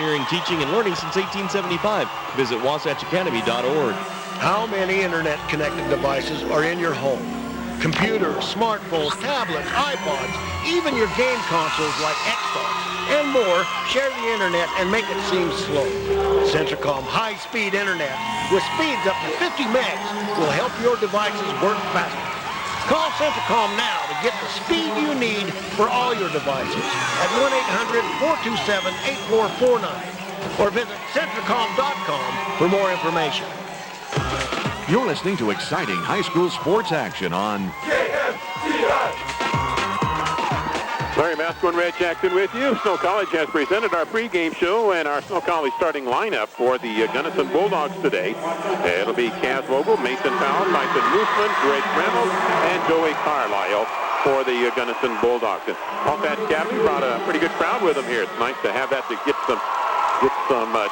pioneering teaching and learning since 1875. Visit wasatchacademy.org. How many internet-connected devices are in your home? Computers, smartphones, tablets, iPods, even your game consoles like Xbox and more. Share the internet and make it seem slow. Centricom high-speed internet with speeds up to 50 megs will help your devices work faster. Call Centricom now to get the speed you need for all your devices at 1-800-427-8449 or visit Centricom.com for more information. You're listening to exciting high school sports action on Larry Masco and Red Jackson with you. Snow College has presented our pregame show and our Snow College starting lineup for the Gunnison Bulldogs today. It'll be Kaz Vogel, Mason Powell, Tyson Moosman, Greg Reynolds, and Joey Carlisle for the Gunnison Bulldogs. And Wasatch Academy brought a pretty good crowd with them here. It's nice to have that to get some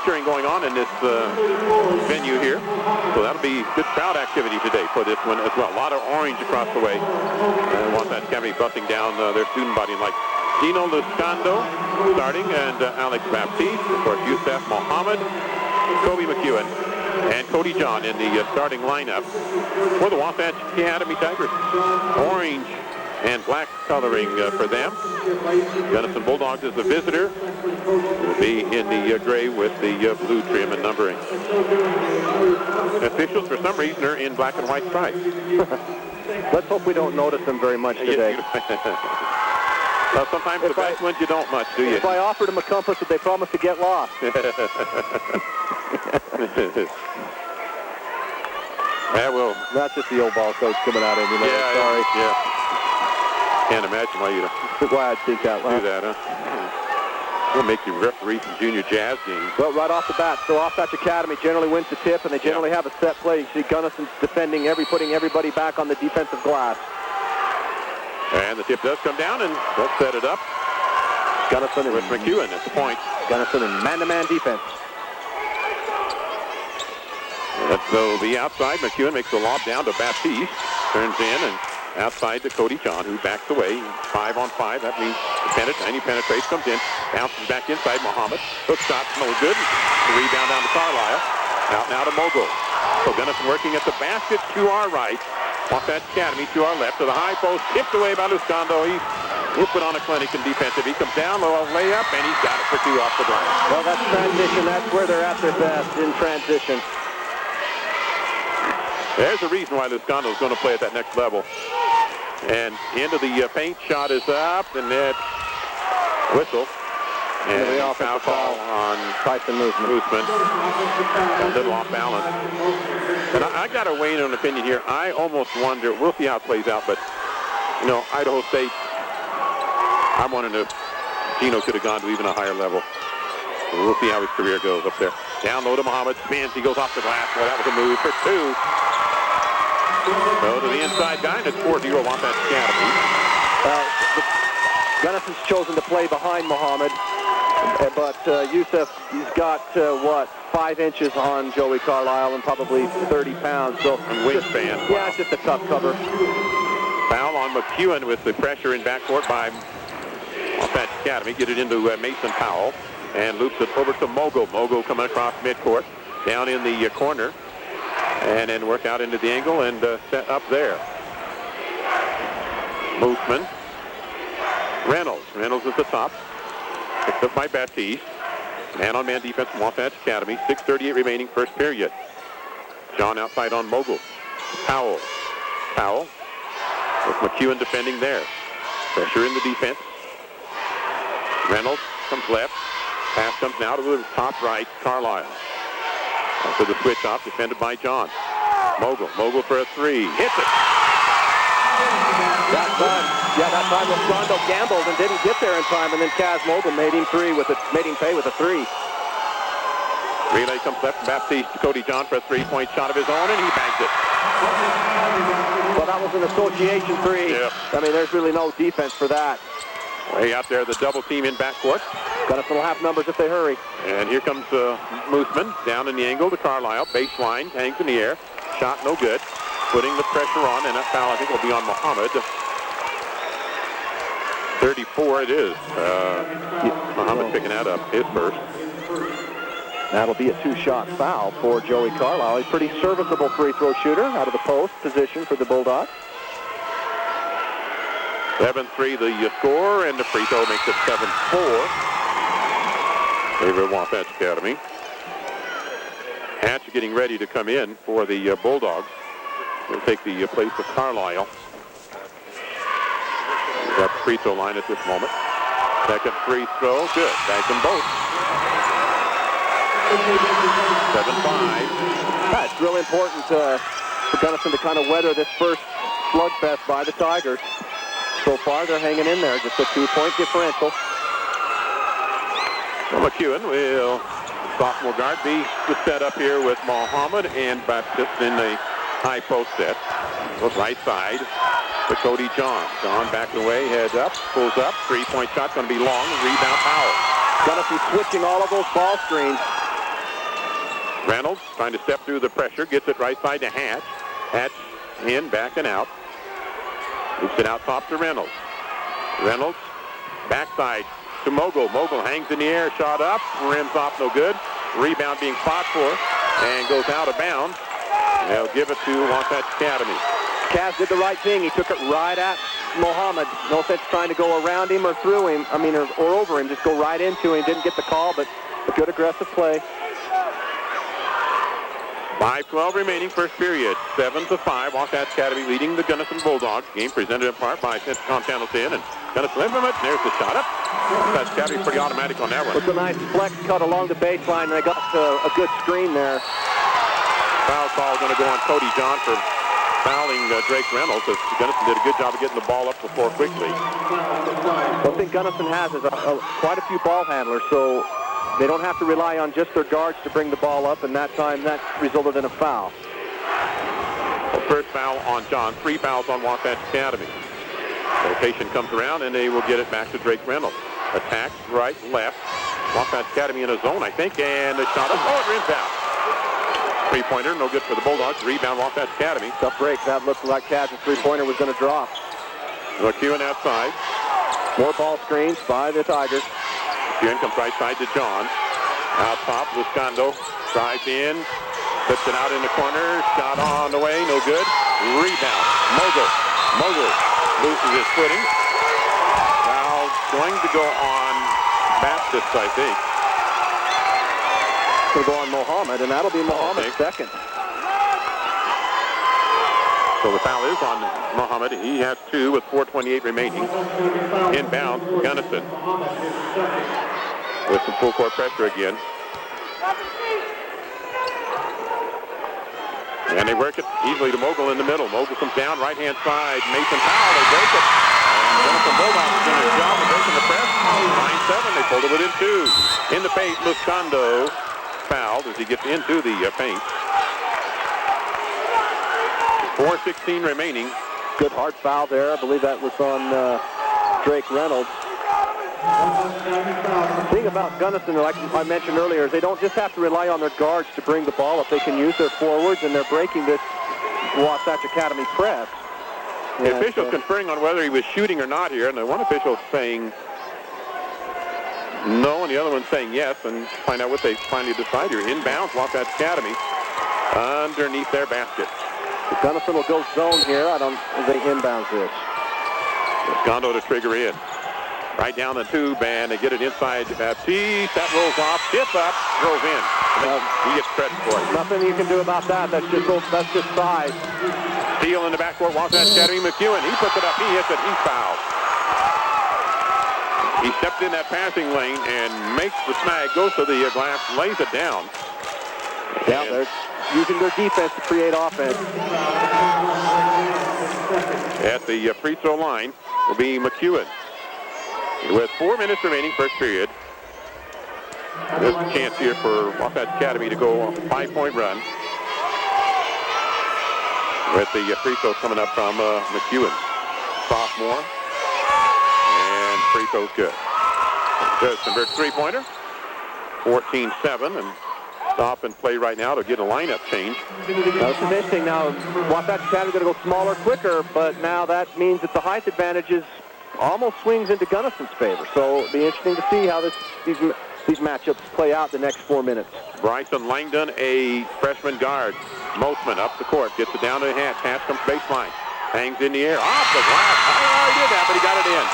cheering going on in this venue here. So that'll be good crowd activity today for this one as well. A lot of orange across the way. And Wasatch Academy busting down their student body like Gino Luscando starting and Alex Baptiste, of course Youssef Mohammed, Kobe McEwen, and Cody John in the starting lineup for the Wasatch Academy Tigers. Orange and black coloring for them. Gunnison Bulldogs is the visitor. Will be in the gray with the blue trim and numbering. Officials, for some reason, are in black and white stripes. Let's hope we don't notice them very much today. Well, sometimes the best ones you don't much, do you? If I offered them a compass, would they promise to get lost? Yeah, well, that's just the old ball coach coming out of me. Yeah, sorry. Yeah. Can't imagine why you'd I'd think that. Do that, huh? We'll make you referee some junior jazz games. Well, right off the bat, so Wasatch Academy generally wins the tip, and they generally have a set play. You see Gunnison's defending, putting everybody back on the defensive glass. And the tip does come down, and let's set it up. Gunnison with McEwen at the point. Gunnison in man-to-man defense. So the outside, McEwen makes the lob down to Baptiste, turns in, and outside to Cody John, who backs away. 5-on-5. That means any penetrates, comes in, bounces back inside Mohammed. Hook shot, no good. The rebound down to Carlisle. Out now to Mogul. So Gunnison working at the basket to our right. Wasatch Academy to our left. To the high post, tipped away by Luscando. He'll put on a clinic in defensive. He comes down, low layup, and he's got it for two off the glass. Well, that's transition. That's where they're at their best, in transition. There's a reason why Luscando is going to play at that next level. And into the paint, shot is up, and net whistle. And a foul call on Tyson Moosman. A little off balance. And I got to weigh in an opinion here. I almost wonder, we'll see how it plays out, but, you know, Idaho State, I'm wondering if Gino could have gone to even a higher level. We'll see how his career goes up there. Down low to Mohammed, spins, he goes off the glass. Well, that was a move for two. So to the inside guy, and it's 4-0 Wasatch Academy. Gunnison's chosen to play behind Mohammed, but Youssef, he's got, 5 inches on Joey Carlisle and probably 30 pounds. So wingspan. Yeah, it's just a tough cover. Foul on McEwen with the pressure in backcourt by Wasatch Academy. Get it into Mason Powell and loops it over to Mogul. Mogul coming across midcourt, down in the corner. And then work out into the angle and set up there. Moosman. Reynolds at the top. Picked up by Baptiste. Man-on-man defense from Wasatch Academy. 6:38 remaining, first period. John outside on Mogul. Powell with McEwen defending there. Pressure in the defense. Reynolds comes left. Pass comes now to the top right, Carlisle. To the switch off, defended by John. Mogul for a three. Hits it. That time Luscando gambled and didn't get there in time, and then Kaz Mogul made him pay with a three. Relay comes left from Baptiste to Cody John for a three-point shot of his own, and he bangs it. Well, that was an association three. Yep. I mean, there's really no defense for that. Way out there, the double team in backcourt. Gunnison will have numbers if they hurry. And here comes Moosman down in the angle to Carlisle. Baseline, hangs in the air. Shot no good. Putting the pressure on, and that foul I think will be on Mohammed. 34 it is. Muhammad picking that up, his first. That'll be a two-shot foul for Joey Carlisle. He's a pretty serviceable free throw shooter out of the post position for the Bulldogs. 7-3 the score, and the free throw makes it 7-4. Favor Wasatch Academy. Hatch getting ready to come in for the Bulldogs. He'll take the place of Carlisle. He's at the free throw line at this moment. Second free throw, good. Back them both. 7-5. Yeah, it's really important for Gunnison to kind of weather this first slugfest by the Tigers. So far, they're hanging in there. Just a 2-point differential. Well, McEwen will, sophomore guard, be the setup here with Muhammad and Baptiste in the high post set. Goes right side to Cody John. John back away, heads up, pulls up. 3-point shot going to be long. Rebound Powell. Gunnison switching all of those ball screens. Reynolds trying to step through the pressure, gets it right side to Hatch. Hatch in, back and out. Moves it out top to Reynolds. Reynolds, backside to Mogul. Mogul hangs in the air, shot up, rims off, no good. Rebound being fought for, and goes out of bounds. They'll give it to Wasatch Academy. Kaz did the right thing. He took it right at Muhammad. No sense trying to go around him or through him, or over him. Just go right into him. Didn't get the call, but a good aggressive play. 5:12 remaining, first period. 7-5. Wasatch Academy leading the Gunnison Bulldogs. Game presented in part by Centricom Channel 10 and Gunnison Implement. There's the shot up. Wasatch Academy pretty automatic on that one. It's a nice flex cut along the baseline, and they got a good screen there. Foul call going to go on Cody John for fouling Drake Reynolds, as Gunnison did a good job of getting the ball up before quickly. One thing Gunnison has is quite a few ball handlers, so they don't have to rely on just their guards to bring the ball up, and that time that resulted in a foul. Well, first foul on John, 3 fouls on Wasatch Academy. Rotation comes around, and they will get it back to Drake Reynolds. Attacks right, left. Wasatch Academy in a zone, I think, and the shot up. Oh, it rims out. 3-pointer, no good for the Bulldogs. Rebound, Wasatch Academy. Tough break. That looked like Kaz's 3-pointer was going to drop. McEwen outside. More ball screens by the Tigers. McEwen comes right side to John. Out top, Luscondo drives in, puts it out in the corner. Shot on the way, no good. Rebound, Mogul loses his footing. Now going to go on Baptiste, I think. Going to go on Muhammad, and that'll be Muhammad's second. So the foul is on Muhammad. He has 2 with 4:28 remaining. Inbound, Gunnison. With some full court pressure again. And they work it easily to Mogul in the middle. Mogul comes down, right-hand side. Mason Powell, they break it. And Gunnison Bulldogs doing a job of breaking the press. 9-7, they pulled it within 2. In the paint, Luscondo fouled as he gets into the paint. 4:16 remaining. Good hard foul there. I believe that was on Drake Reynolds. The thing about Gunnison, like I mentioned earlier, is they don't just have to rely on their guards to bring the ball up. They can use their forwards, and they're breaking this Wasatch Academy press. The official conferring on whether he was shooting or not here, and the one official saying no, and the other one saying yes, and find out what they finally decide here. Inbounds, Wasatch Academy, underneath their basket. Gunnison will go zone here. I don't think they inbounds this. Luscondo to trigger in. Right down the tube, and they get it inside Baptiste. That rolls off, tip up, drove in. He gets credit for it. Nothing you can do about that. That's just size. Steal in the backcourt, Wasatch Academy. McEwen, he puts it up, he hits it, he's fouled. He stepped in that passing lane and makes the snag, goes to the glass, lays it down. Yeah, they're using their defense to create offense. At the free throw line will be McEwen. With 4 minutes remaining, first period. There's a chance here for Wasatch Academy to go on a 5-point run. With the free throws coming up from McEwen, sophomore. And free throws good. Does convert 3-pointer. 14-7, and stop and play right now to get a lineup change. That's interesting. Now, Wasatch Academy going to go smaller, quicker, but now that means that the height advantage is almost swings into Gunnison's favor. So it'll be interesting to see how these matchups play out the next 4 minutes. Bryson Langdon, a freshman guard. Mosman up the court, gets it down to Hatch. Hatch comes baseline, hangs in the air, off the glass. Oh, he did that, but he got it in.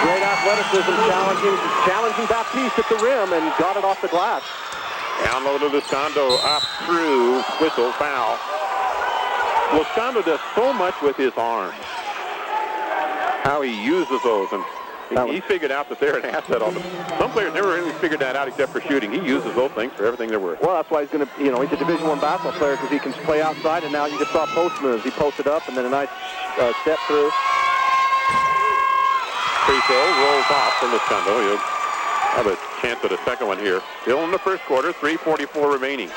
Great athleticism, challenging Baptiste at the rim, and got it off the glass. Down low to Luscondo, up through, whistle, foul. Luscondo does so much with his arms. How he uses those, and he figured out that they're an asset on them. Some players never really figured that out except for shooting. He uses those things for everything they're worth. Well, that's why he's going to, he's a Division I basketball player because he can play outside, and now you just saw post moves. He posted up and then a nice step through. Free throw rolls off for Luscondo. He'll have a chance at a second one here. Still in the first quarter, 3:44 remaining.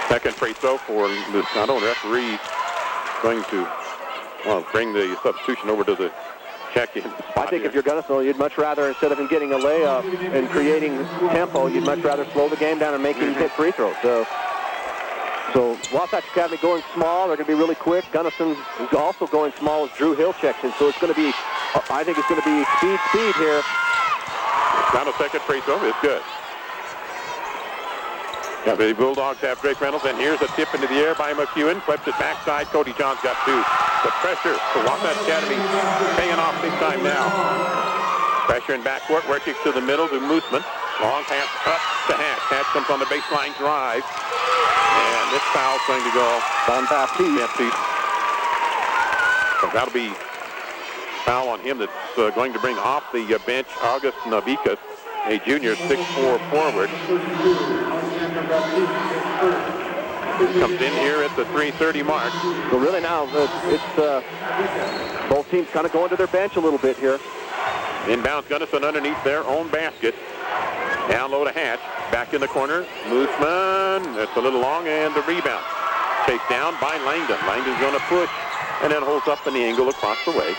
Second free throw for Luscondo, and referee going to bring the substitution over to the check-in spot. I think if you're Gunnison, you'd much rather, instead of him getting a layup and creating tempo, you'd much rather slow the game down and make him hit free throws. So Wasatch Academy going small. They're going to be really quick. Gunnison is also going small as Drew Hill checks in. So it's going to be, I think it's going to be speed here. Down a second free throw. It's good. Yeah, the Bulldogs have Drake Reynolds, and here's a tip into the air by McEwen. Flips it backside. Cody John's got two. The pressure for Wasatch Academy paying off big time now. Pressure in backcourt. Work it to the middle to Mooseman. Long pass up to Hatch. Hatch comes on the baseline drive. And this foul's going to go on Baptiste. So that'll be foul on him that's going to bring off the bench August Navikas, a junior, 6'4" forward. Comes in here at the 3:30 mark. So really now, it's both teams kind of going to their bench a little bit here. Inbounds Gunnison underneath their own basket. Down low to Hatch. Back in the corner. Mooseman. That's a little long, and the rebound. Chased down by Langdon. Langdon's going to push and then holds up in the angle across the way.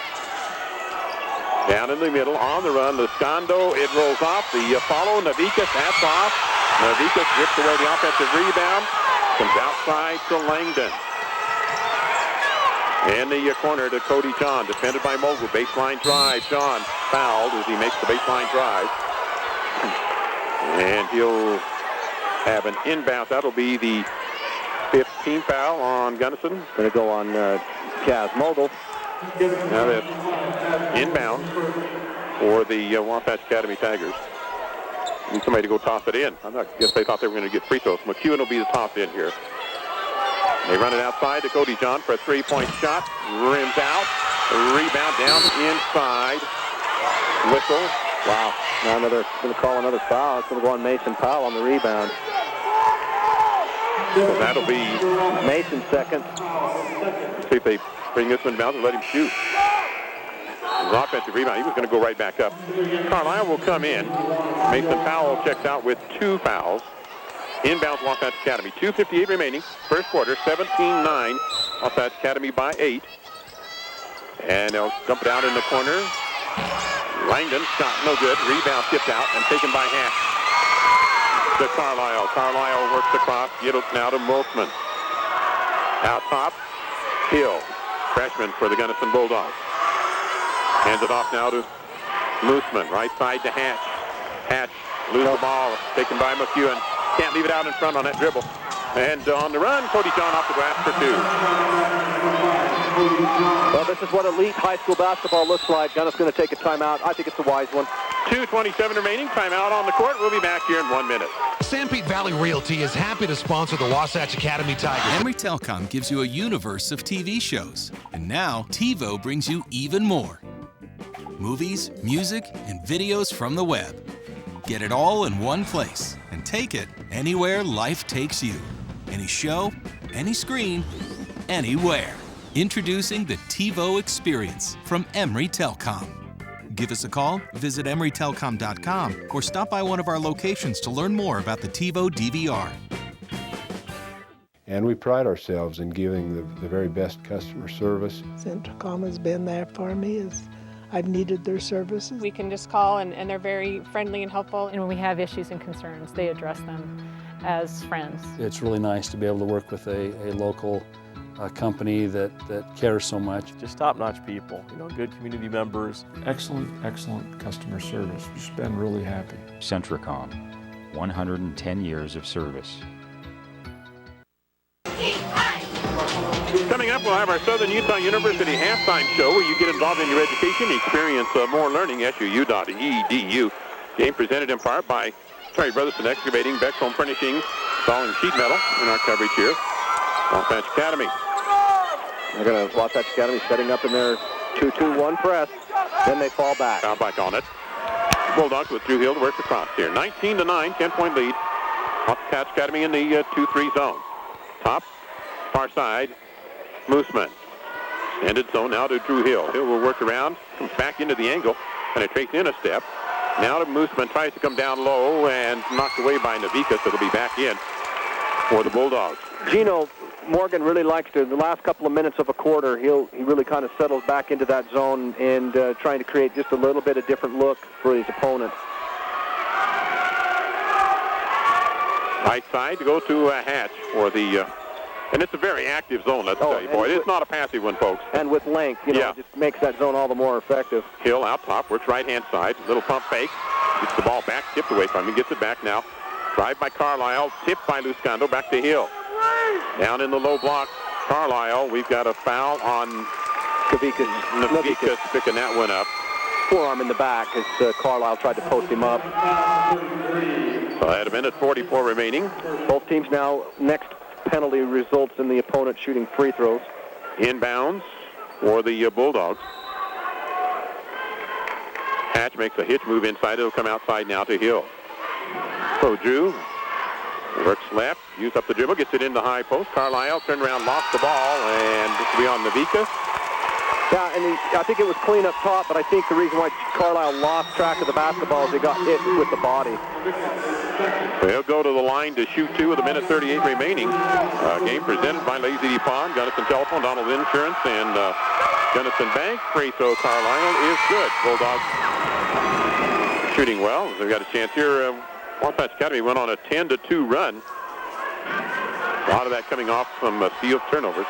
Down in the middle, on the run, Luscondo, it rolls off. The follow, Navikas, that's off. Navikas rips away the offensive rebound. Comes outside to Langdon. In the corner to Cody John, defended by Mogul. Baseline drive. John fouled as he makes the baseline drive. And he'll have an inbound. That'll be the 15th foul on Gunnison. Going to go on Kaz Mogul. Now that's inbound for the Wasatch Academy Tigers. Need somebody to go toss it in. I guess they thought they were going to get free throws. McEwen will be the toss in here. They run it outside to Cody John for a three-point shot. Rims out. Rebound down inside. Whistle. Wow. Now going to call another foul. It's going to go on Mason Powell on the rebound. So that'll be Mason's second. See if they bring this one down and let him shoot. His offensive rebound. He was going to go right back up. Carlisle will come in. Mason Powell checks out with 2 fouls. Inbounds Wasatch Academy. 2:58 remaining. First quarter, 17-9. Wasatch Academy by 8. And they'll dump it out in the corner. Langdon, shot no good. Rebound tipped out and taken by Hatch. To Carlisle. Carlisle works across. Get it now to Moltzman. Out top. Hill. Freshman for the Gunnison Bulldogs. Hands it off now to Mooseman. Right side to Hatch. Hatch loses the ball. Taken by McEwen. Can't leave it out in front on that dribble. And on the run, Cody John off the glass for 2. Well, this is what elite high school basketball looks like. Gunnison's going to take a timeout. I think it's a wise one. 2:27 remaining. Timeout on the court. We'll be back here in 1 minute. Sanpete Valley Realty is happy to sponsor the Wasatch Academy Tigers. Emory Telecom gives you a universe of TV shows. And now, TiVo brings you even more. Movies, music, and videos from the web. Get it all in one place and take it anywhere life takes you. Any show, any screen, anywhere. Introducing the TiVo Experience from Emory Telecom. Give us a call, visit emorytelecom.com, or stop by one of our locations to learn more about the TiVo DVR. And we pride ourselves in giving the very best customer service. Centracom has been there for me as I've needed their services. We can just call and they're very friendly and helpful. And when we have issues and concerns, they address them as friends. It's really nice to be able to work with a local a company that cares so much. Just top-notch people, good community members. Excellent customer service. Just been really happy. Centricom, 110 years of service. Coming up, we'll have our Southern Utah University halftime show where you get involved in your education, experience more learning, SUU.edu. Game presented in part by Terry Brothers Excavating, Beck's Home Furnishings, installing sheet metal in our coverage here. Wasatch Academy. They're going to Wasatch Academy setting up in their 2-2-1 press. Then they fall back. Foul back on it. Bulldogs with Drew Hill to work across here. 19-9, 10-point lead. Wasatch Academy in the 2-3 zone. Top, far side, Mooseman. Extended zone now to Drew Hill. Hill will work around, comes back into the angle, penetrates in a step. Now to Mooseman, tries to come down low and knocked away by Navikas. It'll be back in for the Bulldogs. Gino Morgan really likes to, the last couple of minutes of a quarter, he really kind of settles back into that zone and trying to create just a little bit of different look for his opponent. Right side to go to Hatch for the, and it's a very active zone, let's tell you, boy. It's not a passive one, folks. And with length, it just makes that zone all the more effective. Hill out top, works right-hand side, little pump fake, gets the ball back, tipped away from him, gets it back now. Drive by Carlisle, tipped by Luscando, back to Hill. Down in the low block, Carlisle, we've got a foul on Navikas picking that one up. Forearm in the back as Carlisle tried to post him up. So at a minute 44 remaining. Both teams now, next penalty results in the opponent shooting free throws. Inbounds for the Bulldogs. Hatch makes a hitch move inside. It'll come outside now to Hill. So Drew works left, use up the dribble, gets it in the high post. Carlisle turned around, lost the ball, and this will be on Navikas. Yeah, and I think it was clean up top, but I think the reason why Carlisle lost track of the basketball is he got hit with the body. They'll go to the line to shoot two with a minute 38 remaining. Game presented by Lazy D Pond, Gunnison Telephone, Donald Insurance, and Gunnison Bank. Free throw, Carlisle is good. Bulldogs shooting well. They've got a chance here. Wasatch Academy went on a 10-2 run. A lot of that coming off some field turnovers.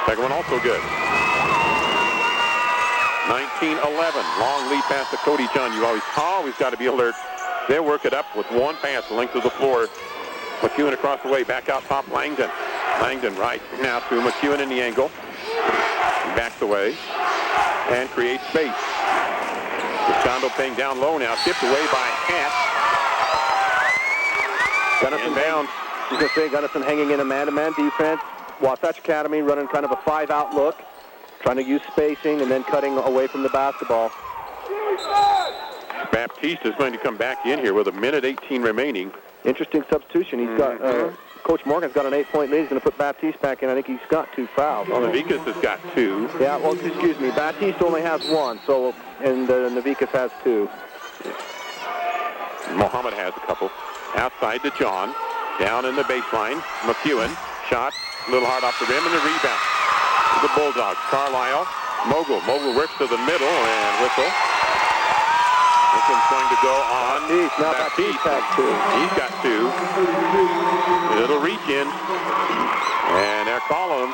Second one also good. 19-11. Long lead pass to Cody John. You always got to be alert. They'll work it up with one pass, the length of the floor. McEwen across the way, back out top, Langdon. Langdon right now to McEwen in the angle. He backs away and creates space. Luscando paying down low now, tipped away by Hatch. Gunnison down. You can say Gunnison hanging in a man-to-man defense. Wasatch Academy running kind of a 5-out look, trying to use spacing and then cutting away from the basketball. Baptiste is going to come back in here with a minute 18 remaining. Interesting substitution. He's got Coach Morgan's got an 8-point lead. He's going to put Baptiste back in. I think he's got 2 fouls. Well, Navikas has got 2. Yeah, well, excuse me. Baptiste only has 1, so and Navikas has 2. Mohammed has a couple. Outside to John. Down in the baseline. McEwen. Shot. A little hard off the rim and the rebound. The Bulldogs. Carlisle. Mogul. Mogul works to the middle and whistle. This one's going to go on Baptiste. Now Baptiste has 2. He's got 2. It'll reach in. And they're calling him.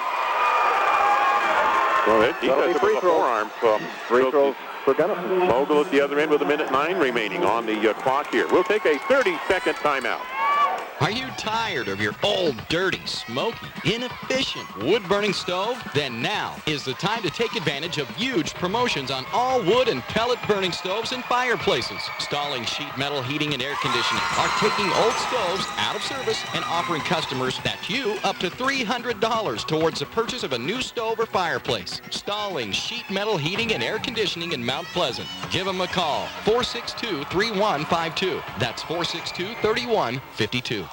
Well, he does it with a forearm. So free throws for Gunnison. Mogul at the other end with a minute 9 remaining on the clock here. We'll take a 30-second timeout. Are you tired of your old, dirty, smoky, inefficient wood-burning stove? Then now is the time to take advantage of huge promotions on all wood and pellet burning stoves and fireplaces. Stalling sheet metal heating and air conditioning are taking old stoves out of service and offering customers that you up to $300 towards the purchase of a new stove or fireplace. Stalling sheet metal heating and air conditioning in Mount Pleasant. Give them a call, 462-3152. That's 462-3152.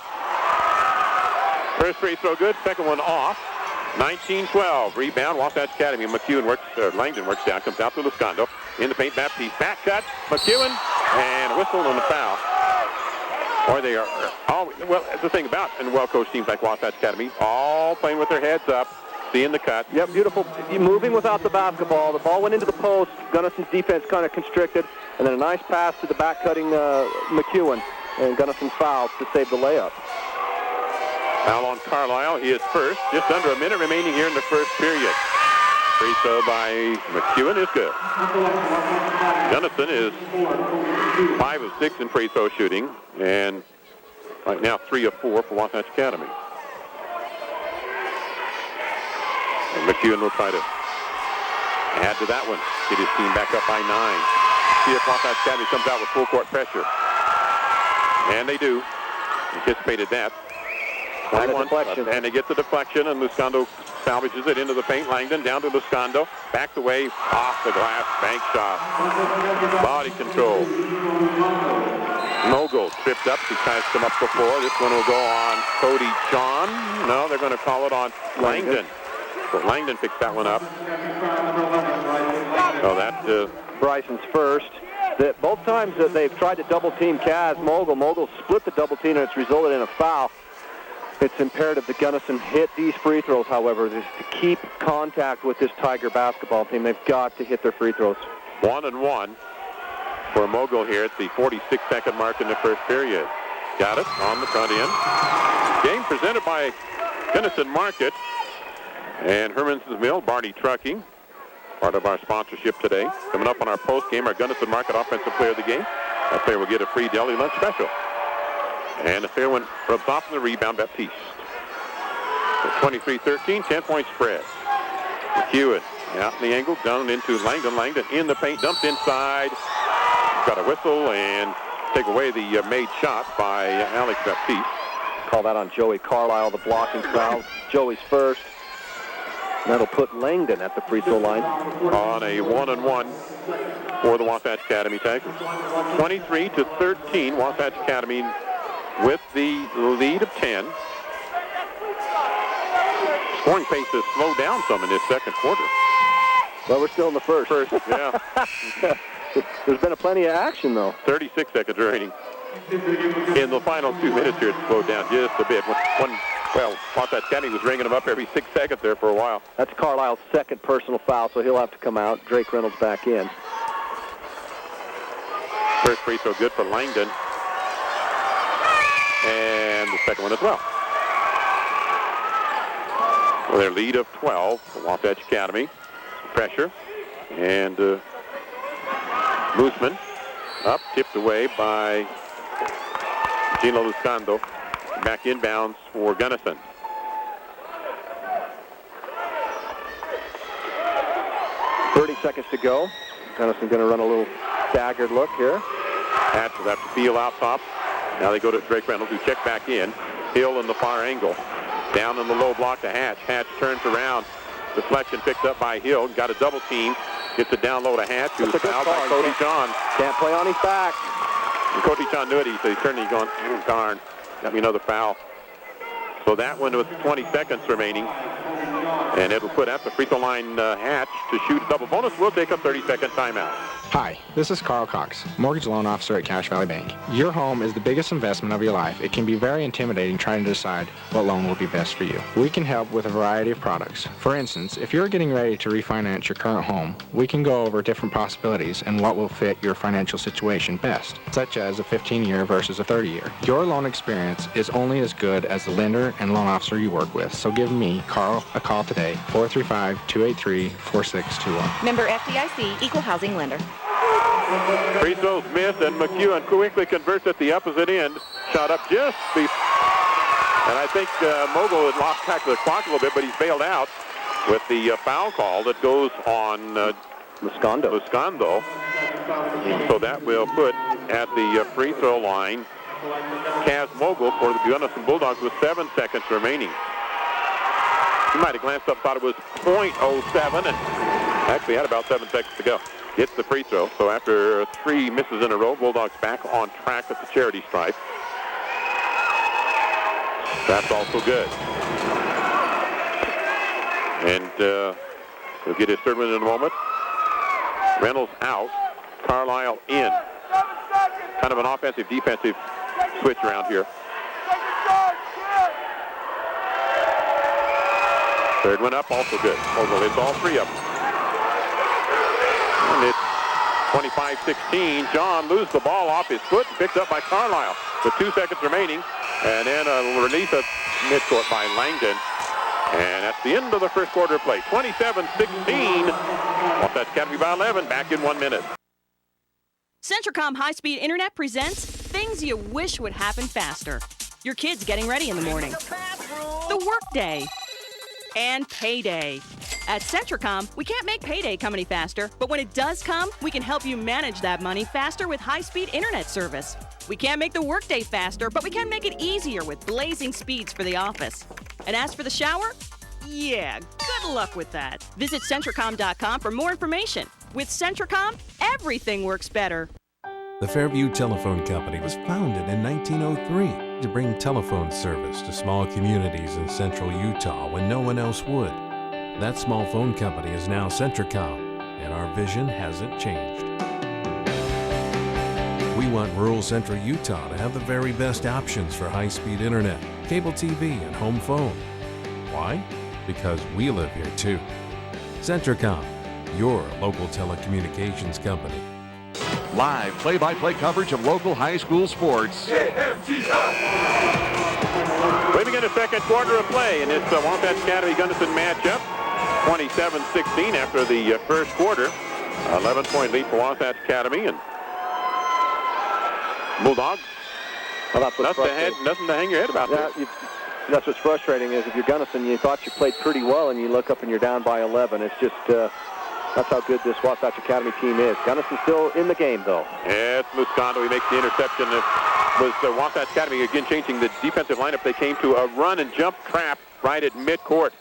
First free throw good, second one off. 19-12. Rebound, Wasatch Academy. McEwen works, Langdon works down, comes out to Luscando. In the paint, Baptiste. Back cut, McEwen, and a whistle on the foul. Or they are all, well, the thing about, and well-coached teams like Wasatch Academy, all playing with their heads up, seeing the cut. Yep, beautiful. Moving without the basketball. The ball went into the post. Gunnison's defense kind of constricted. And then a nice pass to the back-cutting McEwen. And Gunnison fouled to save the layup. Foul on Carlisle. He is first. Just under a minute remaining here in the first period. Free throw by McEwen is good. Gunnison is 5 of 6 in free throw shooting, and right now 3 of 4 for Wasatch Academy. And McEwen will try to add to that one. Get his team back up by 9. See if Wasatch Academy comes out with full court pressure. And they do. Anticipated that. 21, and they get the deflection, and Luscondo salvages it into the paint. Langdon down to Luscondo. Backed away, off the glass, bank shot. Body control. Mogul tripped up. He tries to come up the floor. This one will go on Cody John. No, they're going to call it on Langdon. So Langdon picks that one up. So that Bryson's first. Both times that they've tried to double team Kaz Mogul split the double team, and it's resulted in a foul. It's imperative that Gunnison hit these free throws, however, to keep contact with this Tiger basketball team. They've got to hit their free throws. 1-1 for Mogul here at the 46-second mark in the first period. Got it on the front end. Game presented by Gunnison Market and Herman's Mill, Barney Trucking. Part of our sponsorship today. Coming up on our post game, our Gunnison Market Offensive Player of the Game. That player will get a free deli lunch special. And the fair one rubs off on the rebound, Baptiste. So 23-13, 10-point spread. McEwen out in the angle, down into Langdon. Langdon in the paint, dumped inside. Got a whistle and take away the made shot by Alex Baptiste. Call that on Joey Carlisle, the blocking foul. Joey's first. That'll put Langdon at the free throw line. On a 1-1 for the Wasatch Academy Tigers. 23-13, Wasatch Academy with the lead of 10. Scoring pace has slowed down some in this second quarter. Well, we're still in the first. Yeah. There's been plenty of action, though. 36 seconds remaining. In the final 2 minutes here, it slowed down just a bit. Well, Wasatch Academy was ringing them up every 6 seconds there for a while. That's Carlisle's second personal foul, so he'll have to come out. Drake Reynolds back in. First free throw good for Langdon. And the second one as well. Well, their lead of 12 for Wasatch Academy. Pressure. And Mooseman up, tipped away by Gino Luscondo. Back inbounds for Gunnison. Seconds to go. Gunnison going to run a little staggered look here. Hatch will have to feel out top. Now they go to Drake Reynolds, who checked back in. Hill in the far angle. Down in the low block to Hatch. Hatch turns around. Deflection picked up by Hill. Got a double team. Gets it down low to Hatch, who's fouled by Cody John. Can't play on his back. And Cody John knew it, so he's turning, he's going, darn. Got me another foul. So that one with 20 seconds remaining. And it'll put at the free throw line Hatch to shoot double bonus. We'll take a 30-second timeout. Hi, this is Carl Cox, mortgage loan officer at Cache Valley Bank. Your home is the biggest investment of your life. It can be very intimidating trying to decide what loan will be best for you. We can help with a variety of products. For instance, if you're getting ready to refinance your current home, we can go over different possibilities and what will fit your financial situation best, such as a 15-year versus a 30-year. Your loan experience is only as good as the lender and loan officer you work with, so give me, Carl, a call today, 435-283-4621. Member FDIC, Equal Housing Lender. Free throws missed, and McEwen quickly converts at the opposite end. Shot up just before. And I think Mogul had lost track of the clock a little bit, but he's bailed out with the foul call that goes on Luscondo. So that will put at the free throw line Kaz Mogul for the Gunnison Bulldogs with 7 seconds remaining. He might have glanced up, thought it was .07, and actually had about 7 seconds to go. Hits the free throw. So after 3 misses in a row, Bulldogs back on track at the charity stripe. That's also good. And he'll get his third one in a moment. Reynolds out. Carlisle in. Kind of an offensive-defensive switch around here. Third one up, also good. Although it's all three of them. And it's 25-16. John loses the ball off his foot and picked up by Carlisle with 2 seconds remaining. And then a release of midcourt by Langdon. And that's the end of the first quarter of play. 27-16. Wasatch Academy by 11. Back in 1 minute. Centricom High-Speed Internet presents things you wish would happen faster. Your kids getting ready in the morning. The workday. And payday. At Centricom, we can't make payday come any faster, but when it does come, we can help you manage that money faster with high-speed internet service. We can't make the workday faster, but we can make it easier with blazing speeds for the office. And as for the shower? Yeah, good luck with that. Visit Centricom.com for more information. With Centricom, everything works better. The Fairview Telephone Company was founded in 1903 to bring telephone service to small communities in central Utah when no one else would. That small phone company is now Centricom, and our vision hasn't changed. We want rural central Utah to have the very best options for high-speed internet, cable TV, and home phone. Why? Because we live here too. Centricom, your local telecommunications company. Live play-by-play coverage of local high school sports. We begin the second quarter of play in this Wasatch Academy Gunnison matchup. 27-16 after the first quarter. 11-point lead for Wasatch Academy, and Bulldogs. Well, that's what's nothing to hang your head about. Yeah, that's what's frustrating is if you're Gunnison, you thought you played pretty well, and you look up and you're down by 11. It's just that's how good this Wasatch Academy team is. Gunnison's still in the game, though. Yeah, it's Muscondo. He makes the interception. It was Wasatch Academy again changing the defensive lineup. They came to a run and jump trap right at midcourt.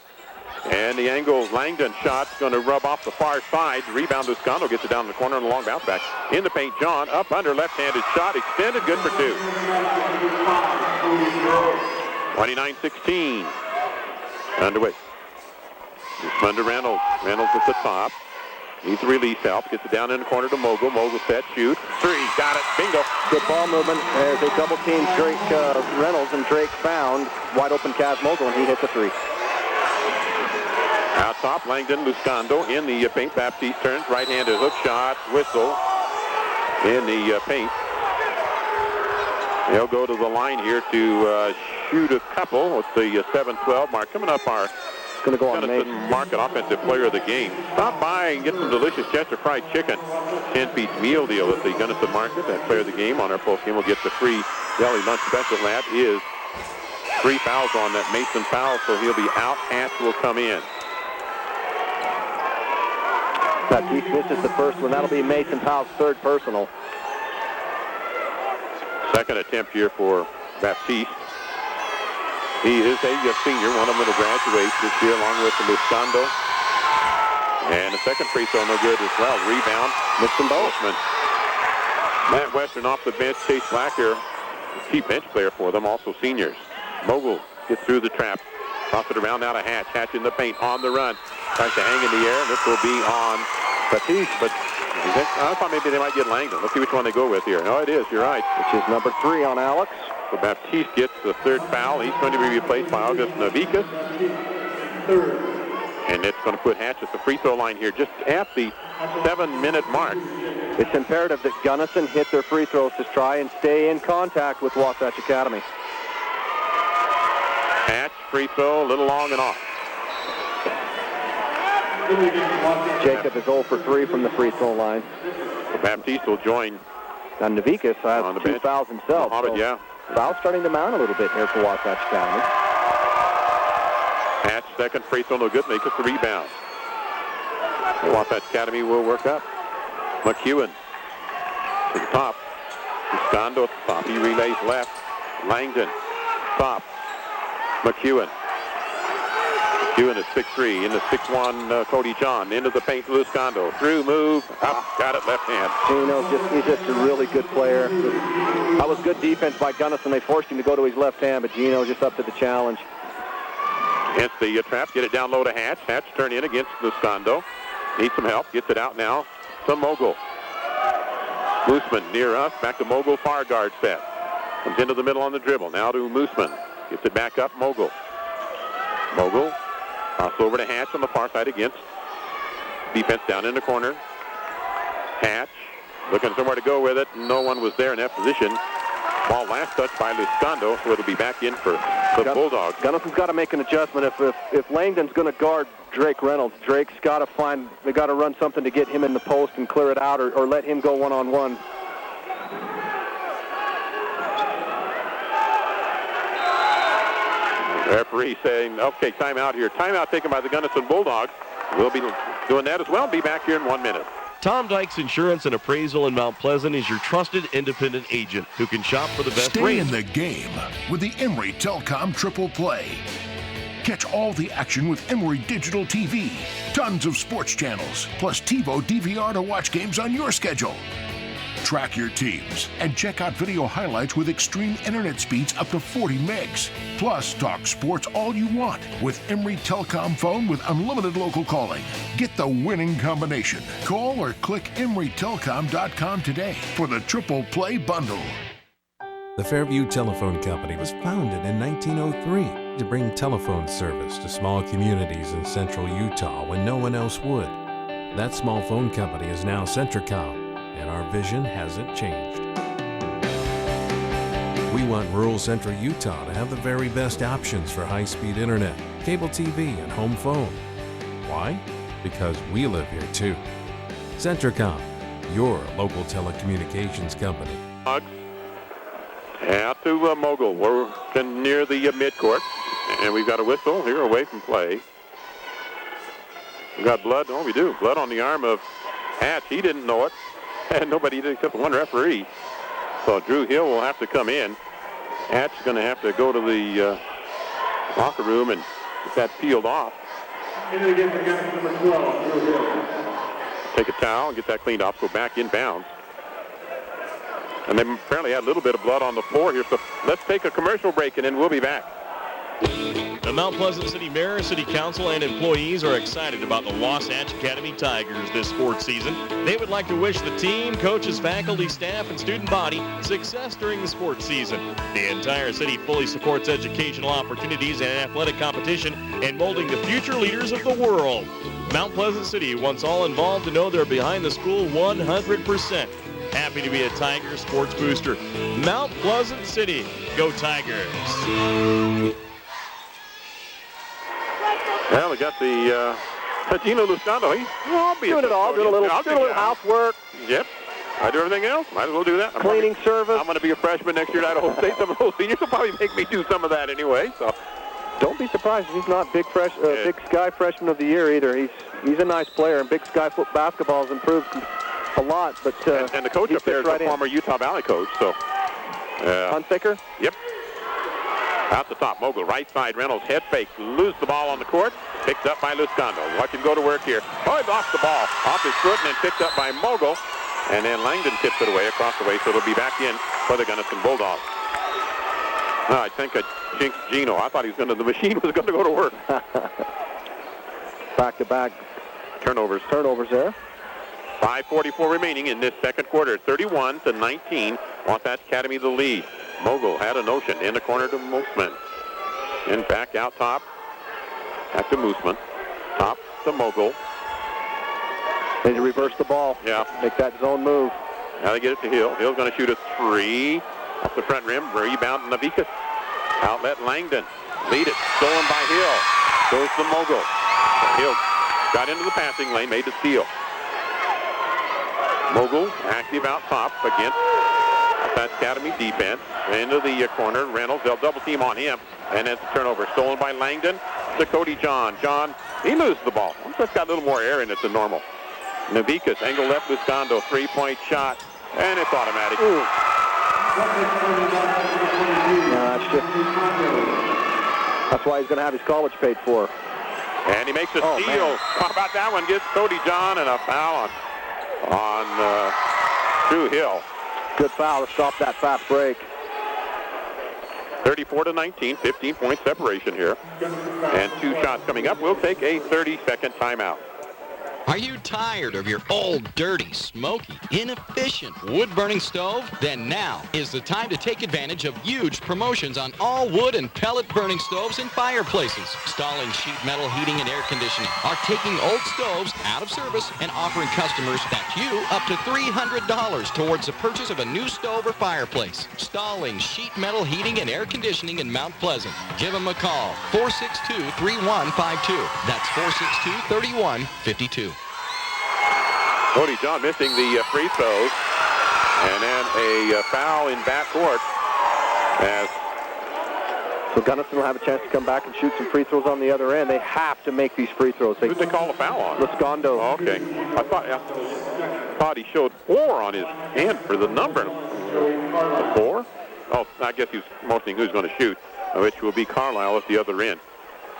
And the angle Langdon shot's going to rub off the far side. Rebound, Muscondo gets it down in the corner and a long bounce back. In the paint, John up under, left-handed shot, extended, good for two. 29-16. Underway. Under Reynolds. Reynolds at the top. Needs release help. Gets it down in the corner to Mogul. Mogul set, shoot. Three. Got it. Bingo. Good ball movement as they double team Drake Reynolds, and Drake found wide open Kaz Mogul, and he hits a three. Out top, Langdon, Muscondo in the paint. Baptiste turns, right-handed hook shot, whistle in the paint. They'll go to the line here to shoot a couple with the 7-12 mark. Coming up, our going to go on Market Offensive Player of the Game. Stop by and get some delicious Chester fried chicken. 10-piece meal deal at the Gunnison Market. That Player of the Game on our post game will get the free deli lunch special. That is 3 fouls on that Mason Powell, so he'll be out. Hatch will come in. Baptiste misses the first one. That'll be Mason Powell's third personal. Second attempt here for Baptiste. He is a senior. One of them will graduate this year along with the Muscondo. And the second free throw no good as well. Rebound, Bozeman. Matt Western off the bench. Chase Blacker, key bench player for them, also seniors. Mogul gets through the trap. Toss it around now to Hatch. Hatch in the paint on the run. Tries to hang in the air. This will be on Baptiste, but I thought maybe they might get Langdon. Let's see which one they go with here. No, it is. You're right. Which is number 3 on Alex. So Baptiste gets the third foul. He's going to be replaced by August Navikas. And it's going to put Hatch at the free throw line here just at the 7-minute mark. It's imperative that Gunnison hit their free throws to try and stay in contact with Wasatch Academy. Hatch, free throw, a little long and off. Jacob is 0 for 3 from the free throw line. So Baptiste will join. And Navikas has on the 2 bench. fouls himself. Mohammed, so yeah. Fouls starting to mount a little bit here for Wasatch Academy. Hatch, second free throw, no good. Makes it the rebound. Wasatch Academy will work up. McEwen to the top. Muscondo at the top. He relays left. Langdon, top. McEwen. McEwen is 6'3", in the 6'1", Cody John. Into the paint, Muscondo. Through, move, up, got it, left hand. He's just a really good player. That was good defense by Gunnison. They forced him to go to his left hand, but Gino just up to the challenge. Hits the trap, get it down low to Hatch. Hatch turn in against Muscondo. Needs some help, gets it out now to Mogul. Mooseman near us, back to Mogul, far guard set. Comes into the middle on the dribble, now to Mooseman. Gets it back up, Mogul. Mogul, toss over to Hatch on the far side against. Defense down in the corner. Hatch, looking somewhere to go with it. No one was there in that position. Ball last touch by Muscondo, so it'll be back in for the Bulldogs. Gunnison's got to make an adjustment. If Langdon's going to guard Drake Reynolds, Drake's got to they got to run something to get him in the post and clear it out, or let him go one-on-one. Referee saying, okay, timeout here. Timeout taken by the Gunnison Bulldogs. We'll be doing that as well. Be back here in 1 minute. Tom Dykes Insurance and Appraisal in Mount Pleasant is your trusted independent agent who can shop for the best Stay rates. in the game with the Emory Telcom Triple Play. Catch all the action with Emory Digital TV. Tons of sports channels, plus TiVo DVR to watch games on your schedule. Track your teams and check out video highlights with extreme internet speeds up to 40 megs. Plus, talk sports all you want with Emory Telcom phone with unlimited local calling. Get the winning combination. Call or click EmoryTelcom.com today for the Triple Play Bundle. The Fairview Telephone Company was founded in 1903 to bring telephone service to small communities in central Utah when no one else would. That small phone company is now Centricom, and our vision hasn't changed. We want rural central Utah to have the very best options for high-speed internet, cable TV, and home phone. Why? Because we live here too. Centricom, your local telecommunications company. Out to Mogul. We're near the midcourt, and we've got a whistle here away from play. We've got blood. Oh, we do. Blood on the arm of Hatch. He didn't know it, and nobody did except one referee. So Drew Hill will have to come in. Hatch is going to have to go to the locker room and get that peeled off. Take a towel and get that cleaned off, go back inbounds. And they apparently had a little bit of blood on the floor here, so let's take a commercial break and then we'll be back. The Mount Pleasant City Mayor, City Council, and employees are excited about the Wasatch Academy Tigers this sports season. They would like to wish the team, coaches, faculty, staff, and student body success during the sports season. The entire city fully supports educational opportunities and athletic competition and molding the future leaders of the world. Mount Pleasant City wants all involved to know they're behind the school 100%. Happy to be a Tiger sports booster. Mount Pleasant City, go Tigers. Well, we got the Gino Luscando. He's doing it all. Doing a little housework. Yep. I do everything else. Might as well do that. Cleaning service. I'm going to be a freshman next year at Idaho State. Some of those seniors will probably make me do some of that anyway. So don't be surprised if he's not Big Sky Freshman of the Year either. He's a nice player, and Big Sky basketball has improved a lot. But and the coach up there is a former Utah Valley coach. So Hunsaker? Yep. Out the top, Mogul, right side, Reynolds, head fake, lose the ball on the court, picked up by Luscando. Watch him go to work here. Oh, he lost the ball off his foot and then picked up by Mogul. And then Langdon tips it away across the way, so it'll be back in for the Gunnison Bulldogs. No, I think I jinxed Gino. I thought the machine was going to go to work. Back-to-back turnovers there. 5:44 remaining in this second quarter, 31-19. Wasatch Academy the lead. Mogul had a notion in the corner to Moosman. And back out top. Back to Moosman. Top to Mogul. Need to reverse the ball. Yeah. Make that zone move. Now they get it to Hill. Hill's going to shoot a three. Off the front rim. Rebound Navikas. Outlet Langdon. Lead it. Stolen by Hill. Goes to Mogul. Hill got into the passing lane. Made the steal. Mogul active out top against Wasatch Academy defense. Into the corner. Reynolds. They'll double team on him. And it's a turnover. Stolen by Langdon to Cody John. John, he loses the ball. It's got a little more air in it than normal. Navikas, angle left, Luscando, three-point shot, and it's automatic. That's why he's going to have his college paid for. And he makes a steal. Man. How about that one? Gets Cody John and a foul on Drew Hill. Good foul to stop that fast break. 34-19, 15-point separation here. And two shots coming up. We'll take a 30-second timeout. Are you tired of your old, dirty, smoky, inefficient wood-burning stove? Then now is the time to take advantage of huge promotions on all wood and pellet-burning stoves and fireplaces. Stalling sheet metal heating and air conditioning are taking old stoves out of service and offering customers that you up to $300 towards the purchase of a new stove or fireplace. Stalling sheet metal heating and air conditioning in Mount Pleasant. Give them a call, 462-3152. That's 462-3152. Cody John missing the free throws. And then a foul in backcourt. So Gunnison will have a chance to come back and shoot some free throws on the other end. They have to make these free throws. Who'd they call a foul on? Lascondo. Oh, okay. I thought he showed 4 on his hand for the number. 4? Oh, I guess he's motioning who's going to shoot, which will be Carlisle at the other end.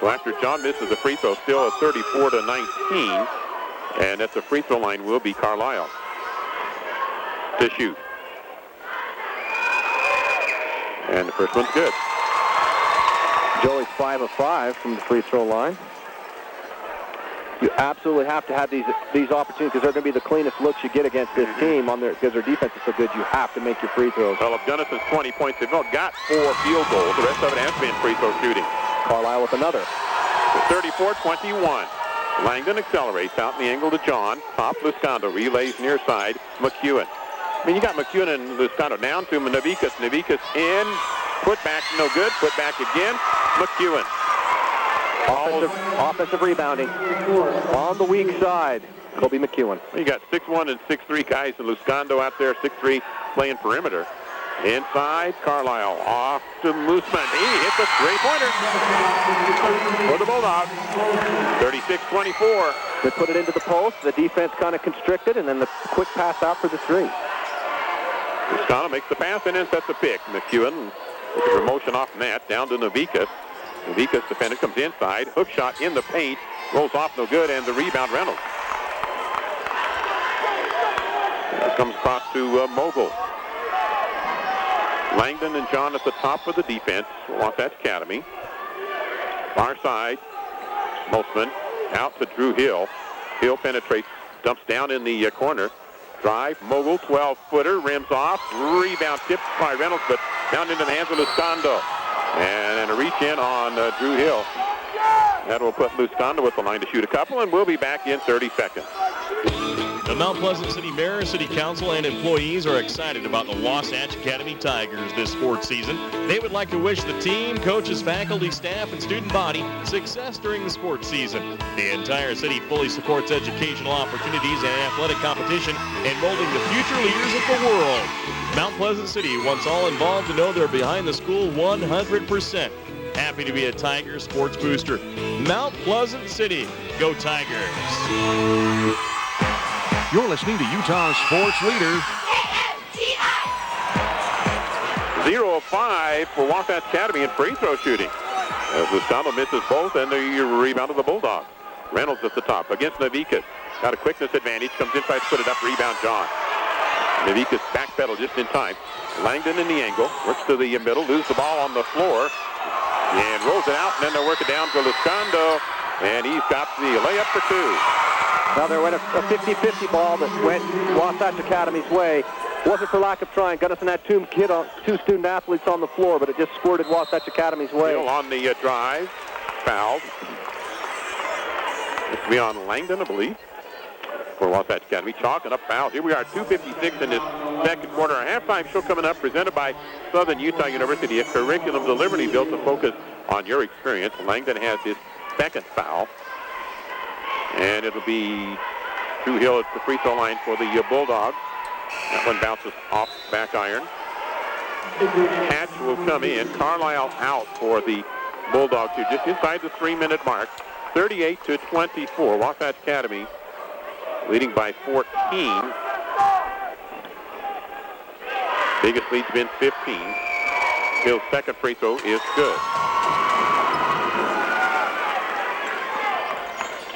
So after John misses the free throw, still at 34-19. And at the free throw line will be Carlisle to shoot. And the first one's good. Joey's 5 of 5 from the free throw line. You absolutely have to have these opportunities because they're going to be the cleanest looks you get against this team because their defense is so good. You have to make your free throws. Well, of Gunnison's 20 points, they've got 4 field goals. The rest of it has been free throw shooting. Carlisle with another. 34-21. Langdon accelerates out in the angle to John. Top Luscondo relays near side. McEwen. I mean, you got McEwen and Luscondo down to Navikas. Navikas in. Put back, no good. Put back again. McEwen. Offensive rebounding. On the weak side, Kobe McEwen. You got 6'1" and 6'3 guys, and Luscondo out there, 6'3", playing perimeter. Inside, Carlisle off to Moosman. He hits a three-pointer for the Bulldogs. 36-24. They put it into the post. The defense kind of constricted, and then the quick pass out for the three. Luscondo makes the pass and then sets the pick. McEwen with the promotion off net down to Navikas. Navikas defender comes inside. Hook shot in the paint. Rolls off no good, and the rebound Reynolds. This comes across to Mogul. Langdon and John at the top of the defense. Wasatch Academy. Far side. Mosman out to Drew Hill. Hill penetrates, dumps down in the corner. Drive, Mogul, 12-footer, rims off. Rebound tipped by Reynolds, but down into the hands of Luscondo. And then a reach in on Drew Hill. That will put Luscondo with the line to shoot a couple, and we'll be back in 30 seconds. The Mount Pleasant City Mayor, City Council, and employees are excited about the Wasatch Academy Tigers this sports season. They would like to wish the team, coaches, faculty, staff, and student body success during the sports season. The entire city fully supports educational opportunities and athletic competition and molding the future leaders of the world. Mount Pleasant City wants all involved to know they're behind the school 100%. Happy to be a Tiger sports booster. Mount Pleasant City, go Tigers! You're listening to Utah's sports leader. 0 of 5 for Wasatch Academy in free throw shooting. As Luscondo misses both, and the rebound of the Bulldogs. Reynolds at the top against Navikas. Got a quickness advantage, comes inside to put it up, rebound John. Navikas backpedal just in time. Langdon in the angle, works to the middle, loses the ball on the floor, and rolls it out, and then they'll work it down to Luscondo, and he's got the layup for 2. Now there went a 50-50 ball that went Wasatch Academy's way. Wasn't for lack of trying. Gunnison had two student athletes on the floor, but it just squirted Wasatch Academy's way. Still on the drive, fouled. This will be on Langdon, I believe, for Wasatch Academy. Chalking up foul. Here we are, 2:56 in this second quarter. Our halftime show coming up, presented by Southern Utah University, a curriculum deliberately built to focus on your experience. Langdon has his second foul. And it'll be Drew Hill at the free throw line for the Bulldogs. That one bounces off back iron. Hatch will come in. Carlisle out for the Bulldogs here, just inside the 3-minute mark. 38-24. Wasatch Academy leading by 14. Biggest lead's been 15. Hill's second free throw is good.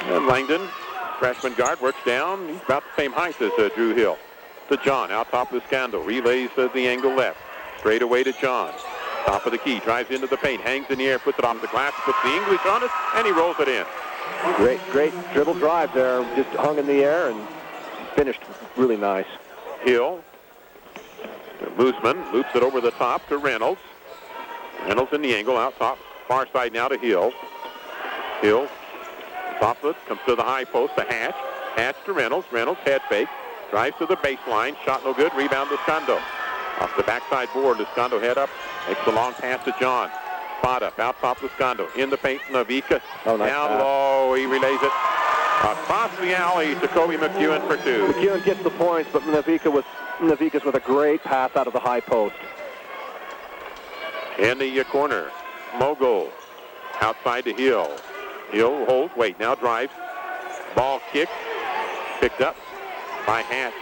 And Langdon, freshman guard, works down. He's about the same height as Drew Hill. To John, out top Luscondo. Relays the angle left. Straight away to John. Top of the key, drives into the paint, hangs in the air, puts it on the glass, puts the English on it, and he rolls it in. Great dribble drive there. Just hung in the air and finished really nice. Hill. Moosman loops it over the top to Reynolds. Reynolds in the angle out top. Far side now to Hill. Hill. Top foot comes to the high post to Hatch. Hatch to Reynolds. Reynolds head fake. Drives to the baseline. Shot no good. Rebound to Scondo. Off the backside board. Scondo head up. Makes the long pass to John. Spot up. Out top to Scondo. In the paint. Navika. Oh, nice down pass. low. He relays it. Across the alley to Kobe McEwen for two. McEwen gets the points, but Navika's with a great pass out of the high post. In the corner. Mogul. Outside to Hill. Hill holds. Wait. Now drives. Ball kicked. Picked up by Hatch.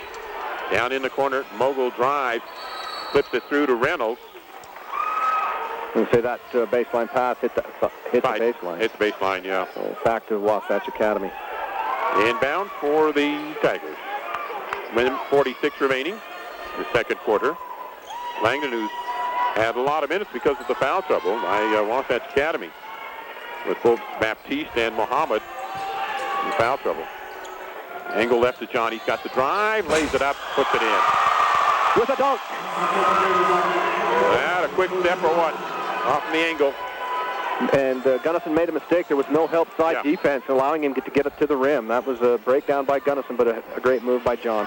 Down in the corner. Mogul drives. Flips it through to Reynolds. And say that baseline pass hit the baseline. Hits baseline, yeah. So back to Wasatch Academy. Inbound for the Tigers. 46 remaining. The second quarter. Langdon, who's had a lot of minutes because of the foul trouble by Wasatch Academy, with both Baptiste and Muhammad in foul trouble. Angle left to John. He's got the drive, lays it up, puts it in. With a dunk. That a quick step or what? Off the angle. And Gunnison made a mistake. There was no help side defense, allowing him to get it to the rim. That was a breakdown by Gunnison, but a great move by John.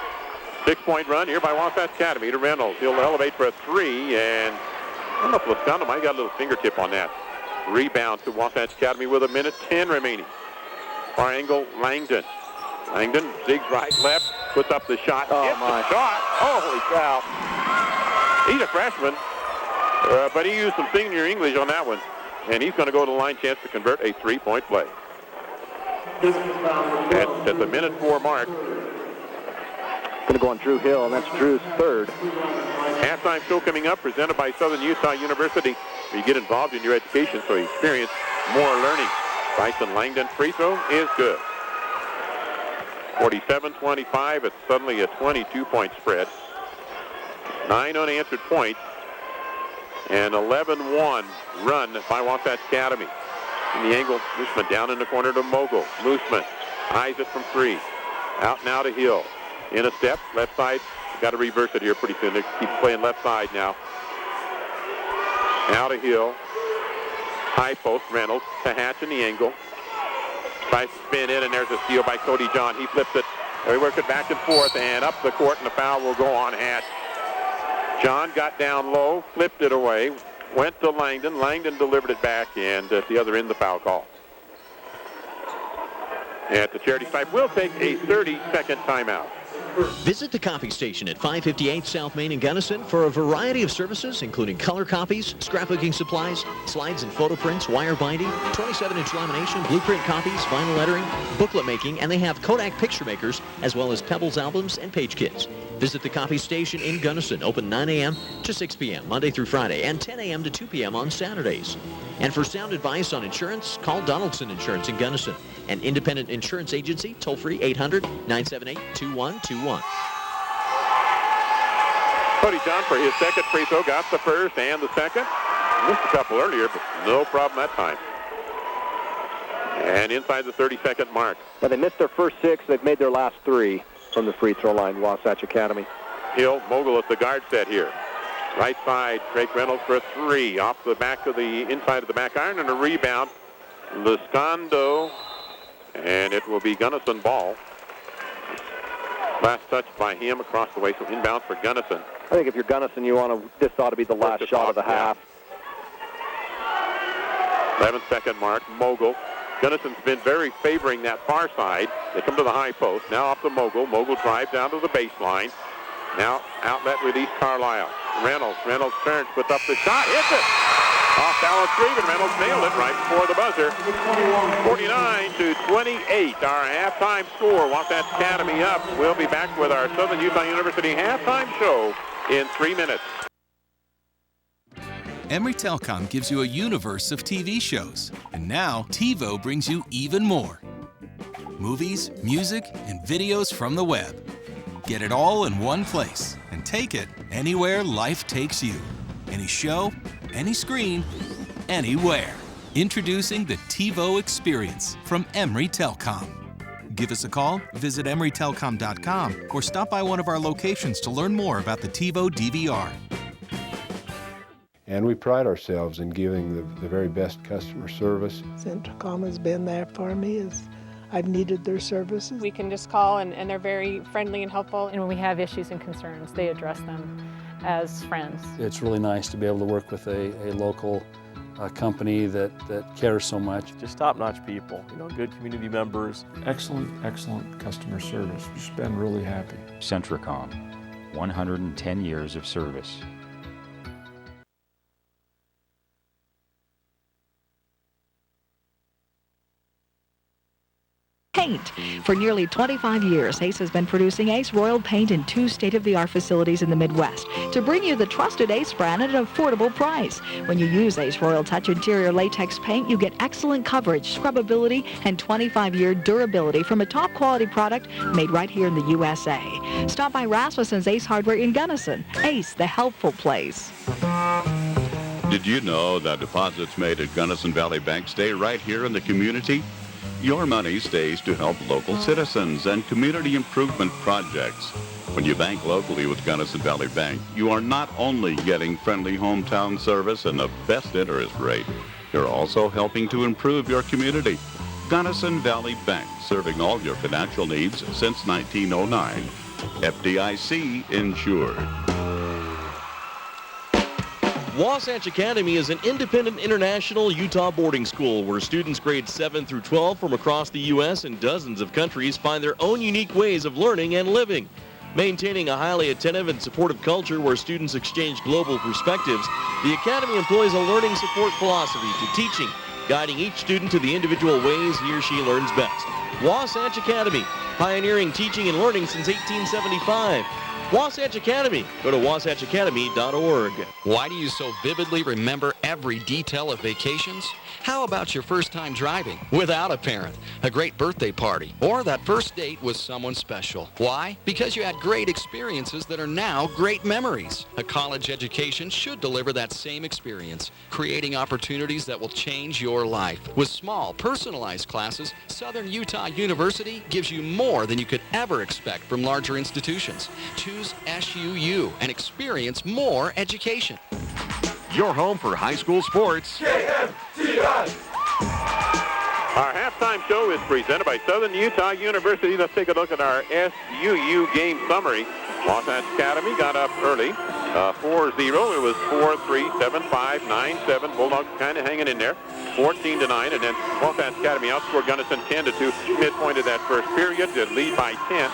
6-point run here by Wasatch Academy to Reynolds. He'll elevate for a three, and I don't know if Lascano might have got a little fingertip on that. Rebound to Wasatch Academy with 1:10 remaining. Far angle, Langdon. Langdon zigs right, left, puts up the shot. Oh, hits my. the shot. Holy cow. He's a freshman, but he used some senior English on that one. And he's going to go to the line, chance to convert a three-point play. At the 1:04 mark. Going to go on Drew Hill, and that's Drew's third. Halftime show coming up, presented by Southern Utah University, where you get involved in your education so you experience more learning. Bryson Langdon free throw is good. 47-25, it's suddenly a 22-point spread. 9 unanswered points, and 11-1 run by Wasatch Academy. In the angle, Moosman down in the corner to Mogul. Moosman eyes it from three. Out now to Hill. In a step, left side. Got to reverse it here pretty soon. They keep playing left side now. Now to Hill. High post, Reynolds to Hatch in the angle. Tries to spin in, and there's a steal by Cody John. He flips it. They work it back and forth, and up the court, and the foul will go on Hatch. John got down low, flipped it away, went to Langdon. Langdon delivered it back, and at the other end, the foul call. At the charity stripe, we'll take a 30-second timeout. Visit the copy station at 558 South Main in Gunnison for a variety of services, including color copies, scrapbooking supplies, slides and photo prints, wire binding, 27-inch lamination, blueprint copies, vinyl lettering, booklet making, and they have Kodak picture makers, as well as Pebbles albums and page kits. Visit the copy station in Gunnison, open 9 a.m. to 6 p.m. Monday through Friday, and 10 a.m. to 2 p.m. on Saturdays. And for sound advice on insurance, call Donaldson Insurance in Gunnison, an independent insurance agency, toll-free 800-978-2121. Cody John for his second free throw, got the first and the second. Missed a couple earlier, but no problem that time. And inside the 30-second mark. Well, they missed their first 6. They've made their last 3 from the free throw line, Wasatch Academy. Hill, Mogul at the guard set here. Right side, Drake Reynolds for a 3. Off the back of the inside of the back iron, and a rebound. Lascando, and it will be Gunnison ball. Last touch by him across the way, so inbound for Gunnison. I think if you're Gunnison, this ought to be the last shot of the half. 11-second mark, Mogul. Gunnison's been very favoring that far side. They come to the high post. Now off the Mogul. Mogul drives down to the baseline. Now outlet release Carlisle. Reynolds turns, puts up the shot, hits it. Off balance three, but Reynolds nailed it right before the buzzer. 49-28, our halftime score. Wasatch Academy up. We'll be back with our Southern Utah University halftime show in 3 minutes. Emory Telecom gives you a universe of TV shows, and now TiVo brings you even more. Movies, music, and videos from the web. Get it all in one place and take it anywhere life takes you. Any show, any screen, anywhere. Introducing the TiVo Experience from Emory Telecom. Give us a call, visit emorytelecom.com, or stop by one of our locations to learn more about the TiVo DVR. And we pride ourselves in giving the very best customer service. Centracom has been there for me as I've needed their services. We can just call and they're very friendly and helpful. And when we have issues and concerns, they address them as friends. It's really nice to be able to work with a local company that cares so much. Just top-notch people, good community members. Excellent customer service. Just been really happy. Centracom, 110 years of service. Paint. For nearly 25 years, Ace has been producing Ace Royal paint in 2 state-of-the-art facilities in the Midwest to bring you the trusted Ace brand at an affordable price. When you use Ace Royal Touch Interior Latex paint, you get excellent coverage, scrubability, and 25-year durability from a top-quality product made right here in the USA. Stop by Rasmussen's Ace Hardware in Gunnison. Ace, the helpful place. Did you know that deposits made at Gunnison Valley Bank stay right here in the community? Your money stays to help local citizens and community improvement projects. When you bank locally with Gunnison Valley Bank, you are not only getting friendly hometown service and the best interest rate, you're also helping to improve your community. Gunnison Valley Bank, serving all your financial needs since 1909. FDIC insured. Wasatch Academy is an independent international Utah boarding school where students grades 7 through 12 from across the U.S. and dozens of countries find their own unique ways of learning and living. Maintaining a highly attentive and supportive culture where students exchange global perspectives, the Academy employs a learning support philosophy to teaching, guiding each student to the individual ways he or she learns best. Wasatch Academy, pioneering teaching and learning since 1875. Wasatch Academy. Go to wasatchacademy.org. Why do you so vividly remember every detail of vacations? How about your first time driving without a parent, a great birthday party, or that first date with someone special? Why? Because you had great experiences that are now great memories. A college education should deliver that same experience, creating opportunities that will change your life. With small, personalized classes, Southern Utah University gives you more than you could ever expect from larger institutions. Choose SUU and experience more education. Your home for high school sports. Our halftime show is presented by Southern Utah University. Let's take a look at our SUU game summary. Wasatch Academy got up early, 4-0. It was 4-3, 7-5, 9-7. Bulldogs kind of hanging in there, 14-9. And then Wasatch Academy outscored Gunnison 10-2. Midpoint of that first period. They lead by 10,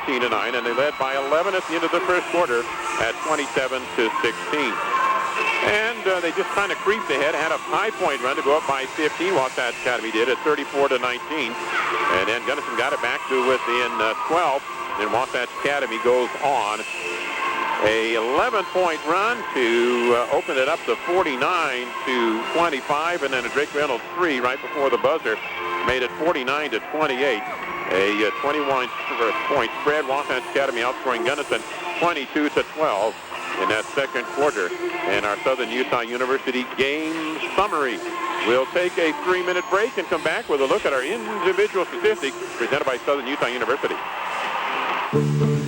19-9. And they led by 11 at the end of the first quarter at 27-16. And they just kind of creeped ahead, had a high-point run to go up by 15. Wasatch Academy did at 34-19. And then Gunnison got it back to within 12. And Wasatch Academy goes on a 11-point run to open it up to 49-25. And then a Drake Reynolds 3 right before the buzzer made it 49-28. A 21-point spread. Wasatch Academy outscoring Gunnison 22-12. In that second quarter. And our Southern Utah University game summary. We'll take a 3-minute break and come back with a look at our individual statistics presented by Southern Utah University.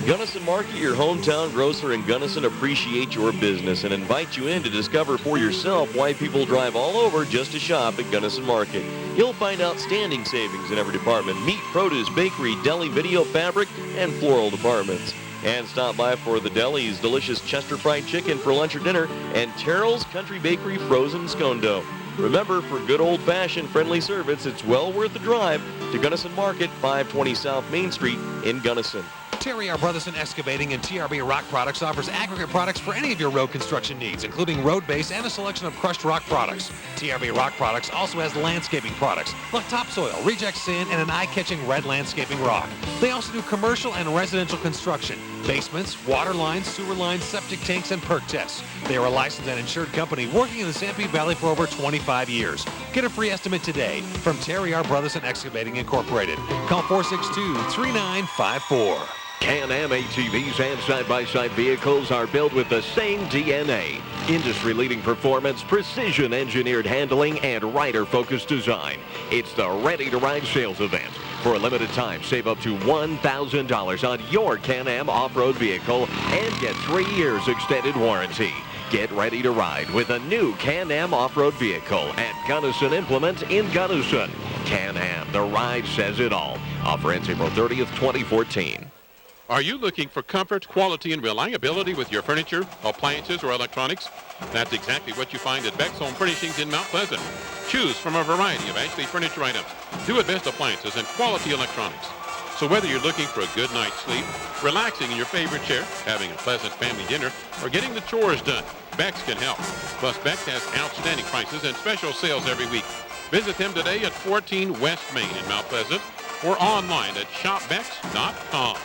Gunnison Market, your hometown grocer in Gunnison, appreciate your business and invite you in to discover for yourself why people drive all over just to shop at Gunnison Market. You'll find outstanding savings in every department: meat, produce, bakery, deli, video, fabric, and floral departments. And stop by for the deli's delicious Chester fried chicken for lunch or dinner and Terrell's Country Bakery frozen scone dough. Remember, for good old-fashioned friendly service, it's well worth the drive to Gunnison Market, 520 South Main Street in Gunnison. Terry R. Brothers Excavating and TRB Rock Products offers aggregate products for any of your road construction needs, including road base and a selection of crushed rock products. TRB Rock Products also has landscaping products like topsoil, reject sand, and an eye-catching red landscaping rock. They also do commercial and residential construction, basements, water lines, sewer lines, septic tanks, and perk tests. They are a licensed and insured company working in the Stampede Valley for over 25 years. Get a free estimate today from Terry R. Brothers Excavating Incorporated. Call 462-3954. Can-Am ATVs and side-by-side vehicles are built with the same DNA. Industry-leading performance, precision-engineered handling, and rider-focused design. It's the Ready to Ride sales event. For a limited time, save up to $1,000 on your Can-Am off-road vehicle and get 3 years extended warranty. Get ready to ride with a new Can-Am off-road vehicle at Gunnison Implement in Gunnison. Can-Am, the ride says it all. Offer ends April 30th, 2014. Are you looking for comfort, quality, and reliability with your furniture, appliances, or electronics? That's exactly what you find at Beck's Home Furnishings in Mount Pleasant. Choose from a variety of Ashley furniture items, Do It Best appliances, and quality electronics. So whether you're looking for a good night's sleep, relaxing in your favorite chair, having a pleasant family dinner, or getting the chores done, Beck's can help. Plus, Beck's has outstanding prices and special sales every week. Visit them today at 14 West Main in Mount Pleasant or online at shopbecks.com.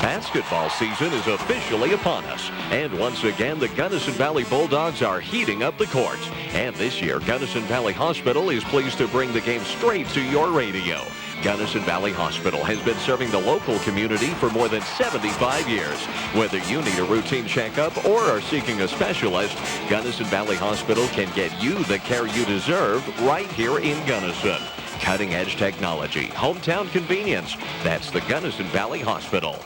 Basketball season is officially upon us. And once again, the Gunnison Valley Bulldogs are heating up the courts. And this year, Gunnison Valley Hospital is pleased to bring the game straight to your radio. Gunnison Valley Hospital has been serving the local community for more than 75 years. Whether you need a routine checkup or are seeking a specialist, Gunnison Valley Hospital can get you the care you deserve right here in Gunnison. Cutting-edge technology, hometown convenience. That's the Gunnison Valley Hospital.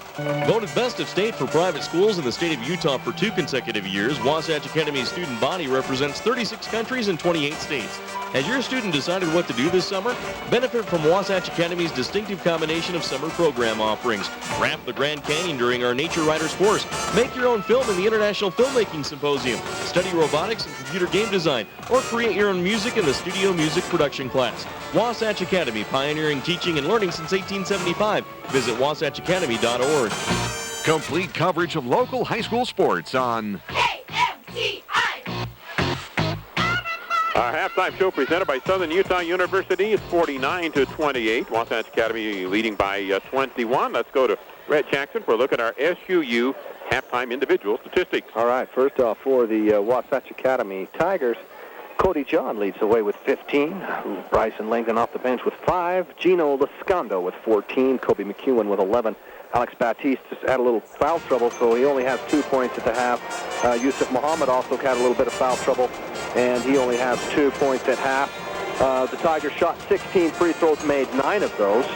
Voted best of state for private schools in the state of Utah for 2 consecutive years, Wasatch Academy's student body represents 36 countries and 28 states. Has your student decided what to do this summer? Benefit from Wasatch Academy's distinctive combination of summer program offerings. Raft the Grand Canyon during our Nature Riders course. Make your own film in the International Filmmaking Symposium. Study robotics and computer game design. Or create your own music in the Studio Music Production class. Wasatch Academy, pioneering teaching and learning since 1875. Visit wasatchacademy.org. Complete coverage of local high school sports on Our halftime show presented by Southern Utah University is 49-28. Wasatch Academy leading by 21. Let's go to Red Jackson for a look at our SUU halftime individual statistics. All right, first off for the Wasatch Academy Tigers, Cody John leads the way with 15. Bryson Langdon off the bench with 5. Gino Lascondo with 14. Kobe McEwen with 11. Alex Baptiste just had a little foul trouble, so he only has 2 points at the half. Yusuf Muhammad also had a little bit of foul trouble, and he only has 2 points at half. The Tigers shot 16 free throws, made 9 of those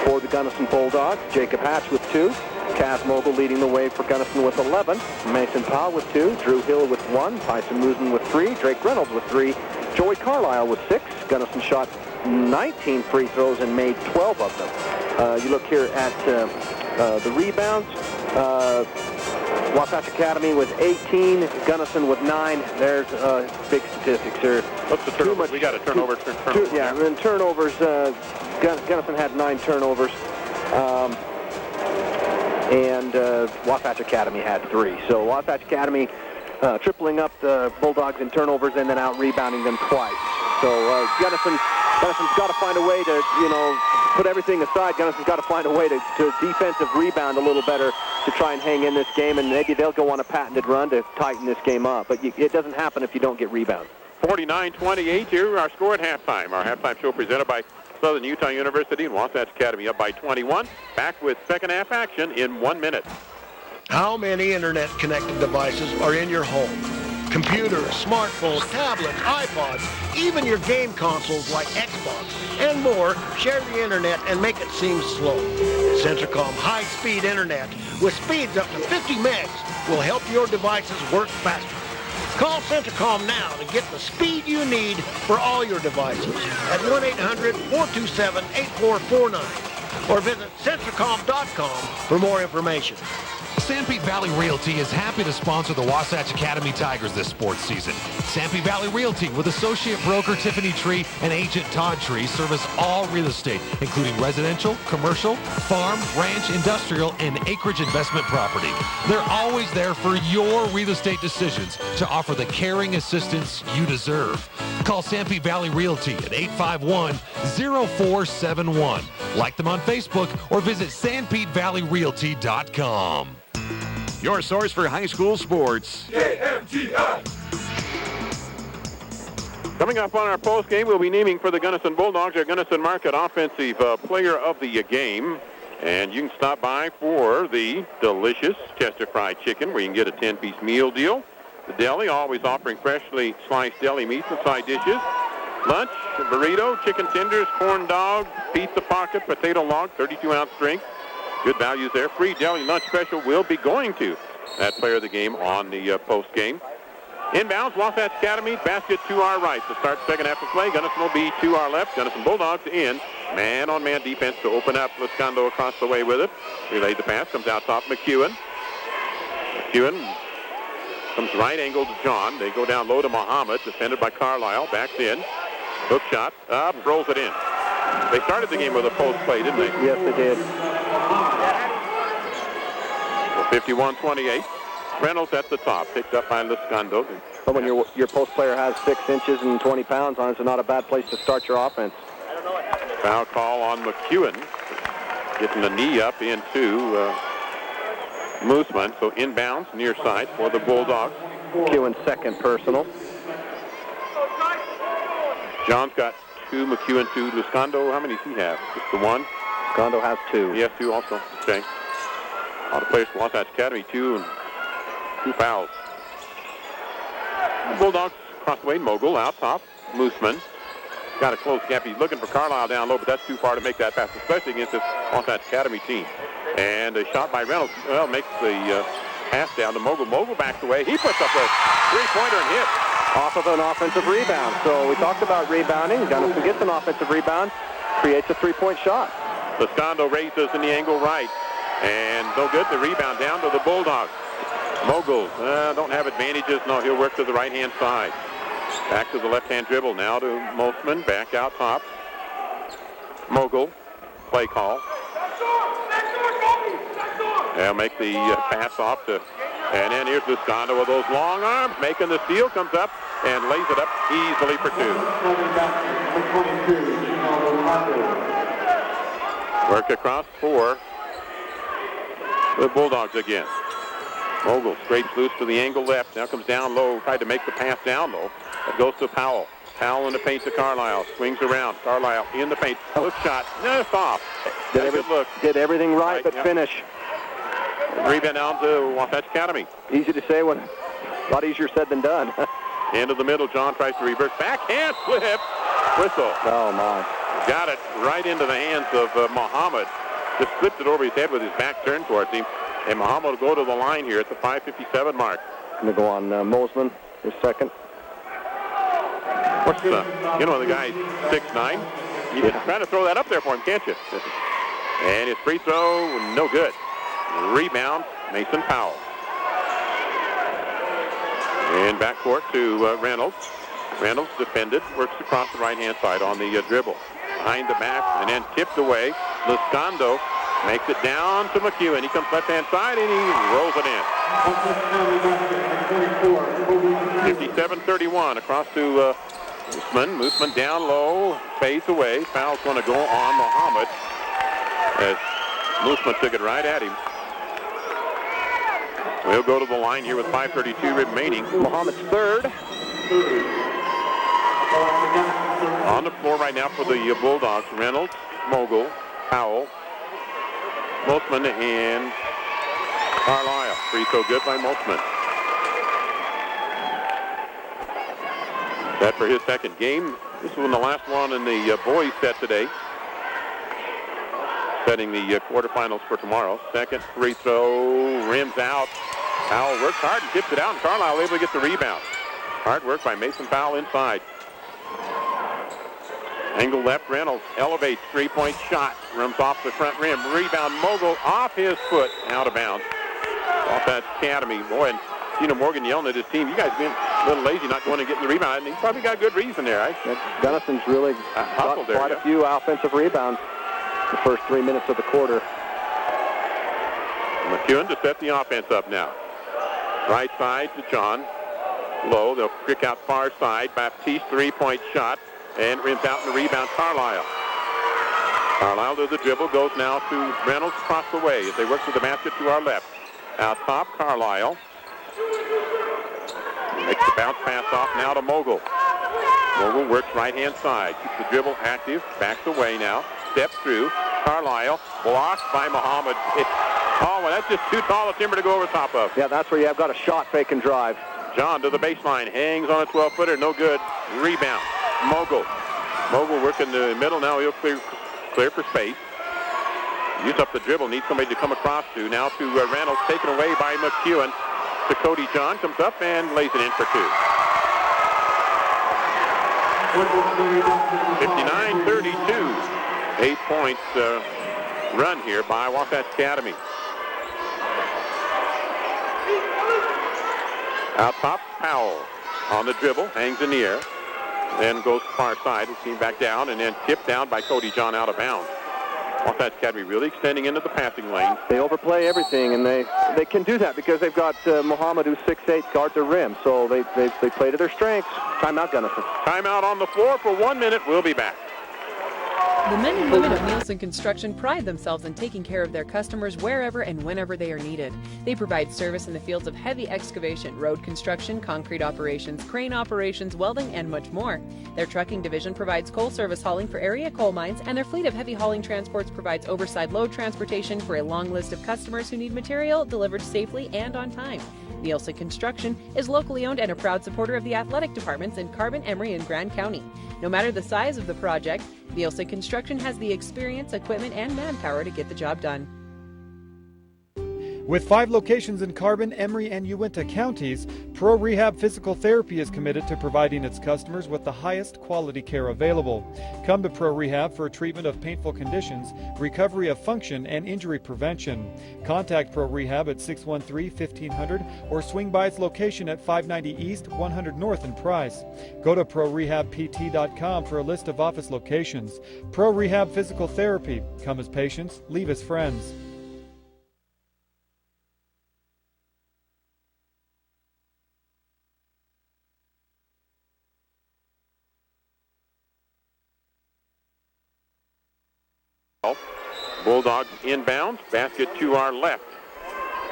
for the Gunnison Bulldogs. Jacob Hatch with 2. Kaz Mogul leading the way for Gunnison with 11. Mason Powell with 2. Drew Hill with 1. Tyson Musen with 3. Drake Reynolds with 3. Joey Carlisle with 6. Gunnison shot 19 free throws and made 12 of them. You look here at the rebounds. Wasatch Academy with 18. Gunnison with 9. There's big statistics here. What's the turnover? We got a turnover. Yeah, and turnovers. Gunnison had 9 turnovers. And Wasatch Academy had 3. So Wasatch Academy tripling up the Bulldogs in turnovers and then out-rebounding them twice. So Gunnison's got to find a way to, put everything aside. Gunnison's got to find a way to defensive rebound a little better to try and hang in this game, and maybe they'll go on a patented run to tighten this game up. But it doesn't happen if you don't get rebounds. 49-28 here, our score at halftime. Our halftime show presented by Southern Utah University and Wasatch Academy up by 21. Back with second half action in 1 minute. How many internet-connected devices are in your home? Computers, smartphones, tablets, iPods, even your game consoles like Xbox and more share the internet and make it seem slow. Centricom high-speed internet with speeds up to 50 megs will help your devices work faster. Call Centricom now to get the speed you need for all your devices at 1-800-427-8449 or visit Centricom.com for more information. Sanpete Valley Realty is happy to sponsor the Wasatch Academy Tigers this sports season. Sanpete Valley Realty with associate broker Tiffany Tree and agent Todd Tree service all real estate, including residential, commercial, farm, ranch, industrial, and acreage investment property. They're always there for your real estate decisions to offer the caring assistance you deserve. Call Sanpete Valley Realty at 851-0471. Like them on Facebook or visit SanpeteValleyRealty.com. Your source for high school sports. KMGI. Coming up on our post game, we'll be naming for the Gunnison Bulldogs our Gunnison Market Offensive Player of the Game. And you can stop by for the delicious Chester Fried Chicken, where you can get a 10-piece meal deal. The deli, always offering freshly sliced deli meats and side dishes. Lunch, burrito, chicken tenders, corn dog, pizza pocket, potato log, 32-ounce drink. Good values there. Free deli lunch special will be going to that player of the game on the post game. Inbounds, Wasatch Academy, basket to our right. To start second half of play, Gunnison will be to our left. Gunnison Bulldogs in man-on-man defense to open up. Luscondo across the way with it. Relayed the pass, comes out top, McEwen. McEwen comes right angle to John. They go down low to Muhammad, defended by Carlisle, backs in. Hook shot, up, rolls it in. They started the game with a post play, didn't they? Yes, they did. 51-28. Reynolds at the top, picked up by Luscondo. But when your post player has 6 inches and 20 pounds on it, it's not a bad place to start your offense. Foul call on McEwen, getting the knee up into Mooseman. So inbounds, near side for the Bulldogs. McEwen's second personal. John's got 2, McEwen 2. Luscondo, how many does he have? Just the 1? Luscondo has 2. He has 2 also. Okay. All the players from Wasatch Academy, 2 and 2 fouls. Bulldogs across the way, Mogul out top. Mooseman got a close gap. He's looking for Carlisle down low, but that's too far to make that pass, especially against this Wasatch Academy team. And a shot by Reynolds, well, makes the pass down to Mogul. Mogul backs away. He puts up a three-pointer and hits. Off of an offensive rebound. So we talked about rebounding. Gunnison gets an offensive rebound, creates a three-point shot. Luscondo raises in the angle right. And no good. The rebound down to the Bulldogs. Mogul don't have advantages. No, he'll work to the right-hand side. Back to the left-hand dribble. Now to Mosman. Back out top. Mogul. Play call. They'll make the pass off to... And then here's Luscondo with those long arms. Making the steal. Comes up and lays it up easily for 2. Work across for the Bulldogs again. Mogul scrapes loose to the angle left. Now comes down low. Tried to make the pass down low. It goes to Powell. Powell in the paint to Carlisle. Swings around. Carlisle in the paint. Hook shot. No, it's off. Did everything right, but finish. Rebound down to Wasatch Academy. Easy to say, when a lot easier said than done. Into the middle. John tries to reverse. Backhand flip. Whistle. Oh, my. Got it right into the hands of Muhammad. Just flipped it over his head with his back turned towards him. And Muhammad will go to the line here at the 5:57 mark. Going to go on Mosman, his second. What's the guy's 6'9". You can try to throw that up there for him, can't you? And his free throw, no good. Rebound, Mason Powell. And backcourt to Reynolds. Reynolds defended, works across the right-hand side on the dribble. Behind the back, and then tipped away. Luscondo makes it down to McEwen. He comes left-hand side, and he rolls it in. 57-31 across to Mooseman. Mooseman down low, fades away. Foul's going to go on Muhammad as Mooseman took it right at him. We'll go to the line here with 5:32 remaining. Muhammad's third. On the floor right now for the Bulldogs, Reynolds, Mogul, Powell, Mosman, and Carlisle. Free throw good by Mosman. That for his second game. This was the last one in the boys set today. Setting the quarterfinals for tomorrow. Second free throw, rims out. Powell works hard and tips it out, and Carlisle able to get the rebound. Hard work by Mason Powell inside. Angle left, Reynolds elevates, three-point shot. Rims off the front rim. Rebound, Mogul off his foot, out of bounds. Off that Academy. Boy, and Gino Morgan yelling at his team, you guys been a little lazy not going to get in the rebound. And he's probably got good reason there, right? Gunison's really got quite a few offensive rebounds the first 3 minutes of the quarter. McEwen to set the offense up now. Right side to John. Low, they'll kick out far side. Baptiste, three-point shot. And rims out and the rebound, Carlisle. Carlisle to the dribble, goes now to Reynolds across the way as they work to the basket to our left. Out top, Carlisle. Makes the bounce pass off now to Mogul. Mogul works right-hand side. Keeps the dribble active. Backs away now. step through. Carlisle blocked by Muhammad. Oh, well, that's just too tall a timber to go over top of. Yeah, that's where you have got a shot, fake and drive. John to the baseline, hangs on a 12-footer, no good. Rebound. Mogul working the middle now. He'll clear for space. Use up the dribble, needs somebody to come across to. Now to Reynolds, taken away by McEwen. To Cody John, comes up and lays it in for two. 59-32. 8 points run here by Wasatch Academy. Out top, Powell on the dribble, hangs in the air, then goes far side, and seen back down, and then tipped down by Cody John out of bounds. Wasatch Academy really extending into the passing lane. They overplay everything, and they can do that because they've got Muhammad, who's 6'8", guard the rim, so they play to their strengths. Timeout, Gunnison. Timeout on the floor for 1 minute. We'll be back. The men and women of Nielsen Construction pride themselves in taking care of their customers wherever and whenever they are needed. They provide service in the fields of heavy excavation, road construction, concrete operations, crane operations, welding, and much more. Their trucking division provides coal service hauling for area coal mines, and their fleet of heavy hauling transports provides overside load transportation for a long list of customers who need material delivered safely and on time. Nielsen Construction is locally owned and a proud supporter of the athletic departments in Carbon, Emery, and Grand County. No matter the size of the project, Nielsen Construction has the experience, equipment, and manpower to get the job done. With 5 locations in Carbon, Emery, and Uinta counties, Pro Rehab Physical Therapy is committed to providing its customers with the highest quality care available. Come to Pro Rehab for treatment of painful conditions, recovery of function, and injury prevention. Contact Pro Rehab at 613-1500 or swing by its location at 590 East, 100 North in Price. Go to ProRehabPT.com for a list of office locations. Pro Rehab Physical Therapy. Come as patients, leave as friends. Bulldogs inbounds, basket to our left.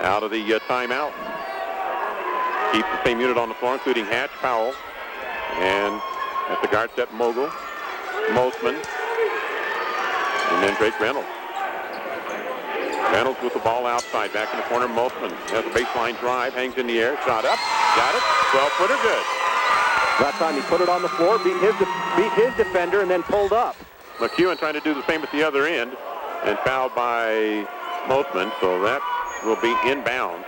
Out of the timeout. Keep the same unit on the floor, including Hatch, Powell, and at the guard set, Mogul, Mosman, and then Drake Reynolds. Reynolds with the ball outside, back in the corner, Mosman has a baseline drive, hangs in the air, shot up, got it, 12-footer, good. That time he put it on the floor, beat his defender, and then pulled up. McEwen trying to do the same at the other end, and fouled by Mosman, so that will be inbounds.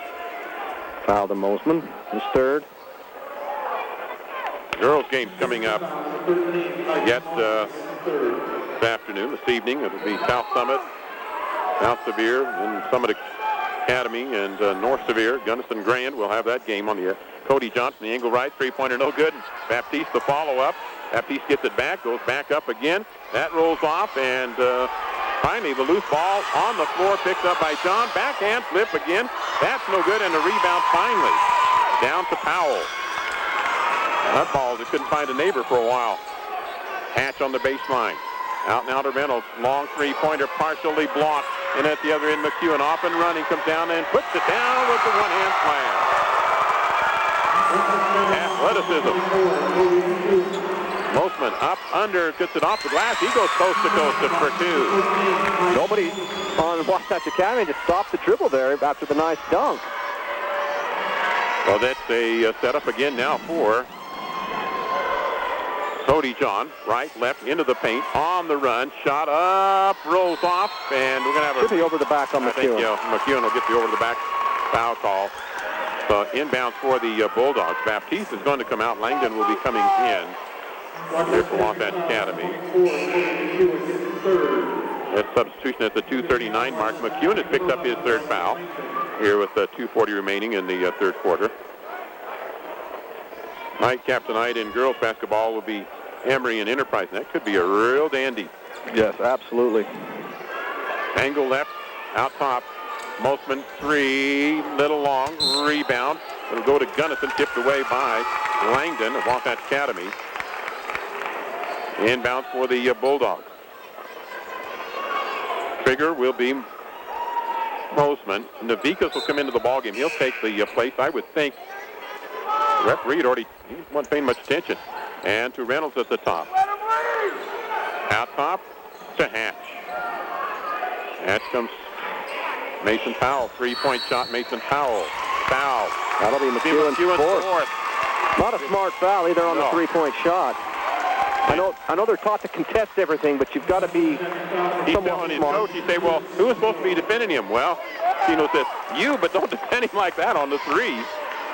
Foul to Mosman, his third. Girls games coming up yet this afternoon, this evening. It'll be South Summit, South Sevier, and Summit Academy, and North Sevier. Gunnison Grand will have that game on the air. Cody Johnson, the angle right, three-pointer, no good. Baptiste, the follow-up. Baptiste gets it back, goes back up again. That rolls off, and finally the loose ball on the floor, picked up by John. Backhand flip again. That's no good, and a rebound finally down to Powell. That ball just couldn't find a neighbor for a while. Hatch on the baseline. Out now to Reynolds. Long three-pointer, partially blocked. And at the other end, McEwen off and running, comes down and puts it down with the one-hand slam. Athleticism. Mosman up, under, gets it off the glass. He goes coast to coast for two. Nobody on Wasatch Academy to stop the dribble there after the nice dunk. Well, that's a setup again now for Cody John. Right, left, into the paint, on the run, shot up, rolls off, and we're going to have a... Should be over the back on McEwen. I think, McEwen will get the over the back foul call. So inbounds for the Bulldogs. Baptiste is going to come out. Langdon will be coming in here for Wasatch Academy. That substitution at the 2:39 mark. McEwen has picked up his third foul here with 2:40 remaining in the third quarter. Nightcap tonight in girls basketball will be Emery and Enterprise. And that could be a real dandy. Yes, absolutely. Angle left, out top. Mosman, three, little long, rebound. It'll go to Gunnison, tipped away by Langdon of Wasatch Academy. Inbound for the Bulldogs. Trigger will be Mosman. Navikas will come into the ballgame. He'll take the place, I would think. The referee he wasn't paying much attention. And to Reynolds at the top. Out top to Hatch. Hatch comes Mason Powell. 3-point shot, Mason Powell. Foul. That'll be McEwen's fourth. Not a smart foul either on the 3-point shot. I know they're taught to contest everything, but you've got to be somewhat his smart. coach, he say, well, who is supposed to be defending him? Well, Chino says, you, but don't defend him like that on the threes.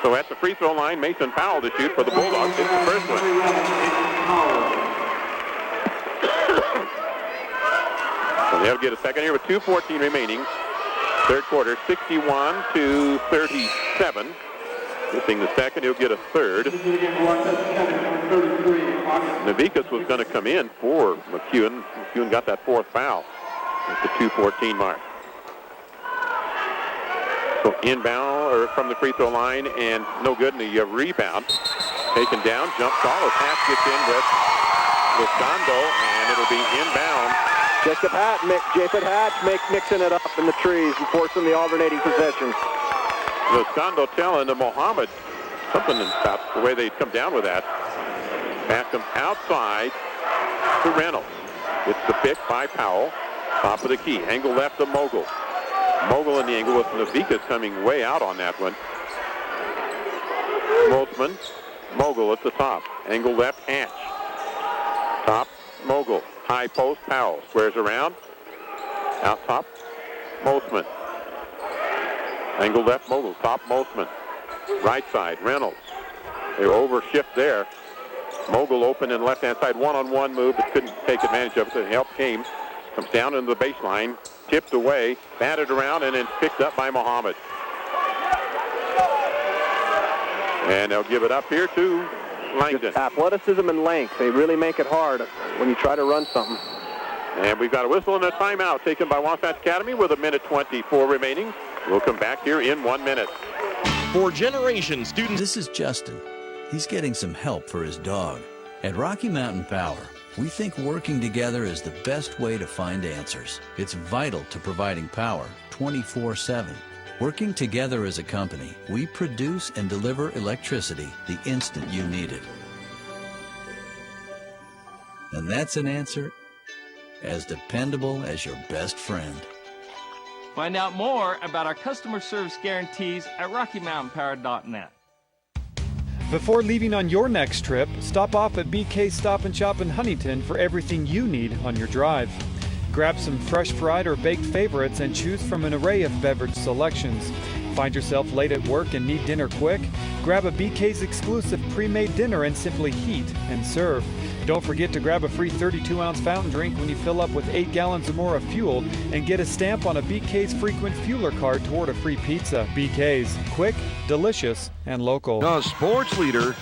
So at the free throw line, Mason Powell to shoot for the Bulldogs. It's the first one. So they'll get a second here with 2:14 remaining. Third quarter, 61-37. Missing the second, he'll get a third. Navikas was going to come in for McEwen. McEwen got that fourth foul at the 2:14 mark. So inbound or from the free throw line and no good in the rebound. Taken down, jump ball as Hatch gets in with Luscondo, and it'll be inbound. Jacob Hatch mixing it up in the trees and forcing the alternating possessions. Luscondo telling to Mohammed something about the way they come down with that. Pass comes outside to Reynolds. It's the pick by Powell. Top of the key. Angle left to Mogul. Mogul in the angle with Navikas coming way out on that one. Moltzman. Mogul at the top. Angle left, Hatch. Top, Mogul. High post, Powell. Squares around. Out top, Moltzman. Angle left, Mogul. Top, Moltzman. Right side, Reynolds. They overshift there. Mogul open in left-hand side. One-on-one move, but couldn't take advantage of it. The help came. Comes down into the baseline. Tipped away. Batted around, and then picked up by Mohammed. And they'll give it up here to Langdon. Just athleticism and length. They really make it hard when you try to run something. And we've got a whistle and a timeout taken by Wasatch Academy with 1:24 remaining. We'll come back here in 1 minute. For generations, students... This is Justin. He's getting some help for his dog. At Rocky Mountain Power, we think working together is the best way to find answers. It's vital to providing power 24/7. Working together as a company, we produce and deliver electricity the instant you need it. And that's an answer as dependable as your best friend. Find out more about our customer service guarantees at RockyMountainPower.net. Before leaving on your next trip, stop off at BK Stop and Shop in Huntington for everything you need on your drive. Grab some fresh fried or baked favorites and choose from an array of beverage selections. Find yourself late at work and need dinner quick? Grab a BK's exclusive pre-made dinner and simply heat and serve. Don't forget to grab a free 32-ounce fountain drink when you fill up with 8 gallons or more of fuel and get a stamp on a BK's frequent fueler card toward a free pizza. BK's, quick, delicious, and local. The sports leader.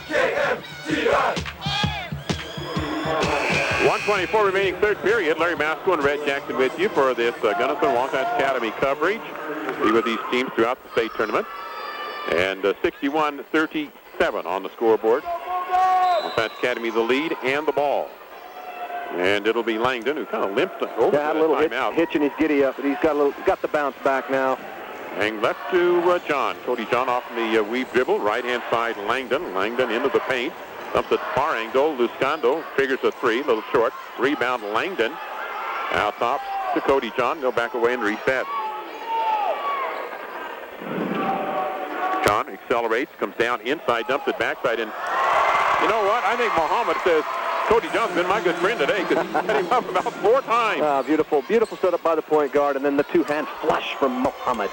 1:24 remaining third period. Larry Masco and Red Jackson with you for this Gunnison Wasatch Academy coverage. Be with these teams throughout the state tournament. And 61-37 on the scoreboard. Wasatch Academy the lead and the ball. And it'll be Langdon who kind of limped over a little hitch in his giddy up, but he's got the bounce back now. Hang left to John. Cody John off the weave dribble. Right-hand side, Langdon. Langdon into the paint. Dumps it far angle. Luscondo figures a three. A little short. Rebound, Langdon. Out top to Cody John. Go back away and reset. John accelerates. Comes down inside. Dumps it backside. And you know what? I think Mohammed says, Cody John's been my good friend today because he set him up about 4 times. Beautiful setup by the point guard, and then the two-hand flush from Mohammed.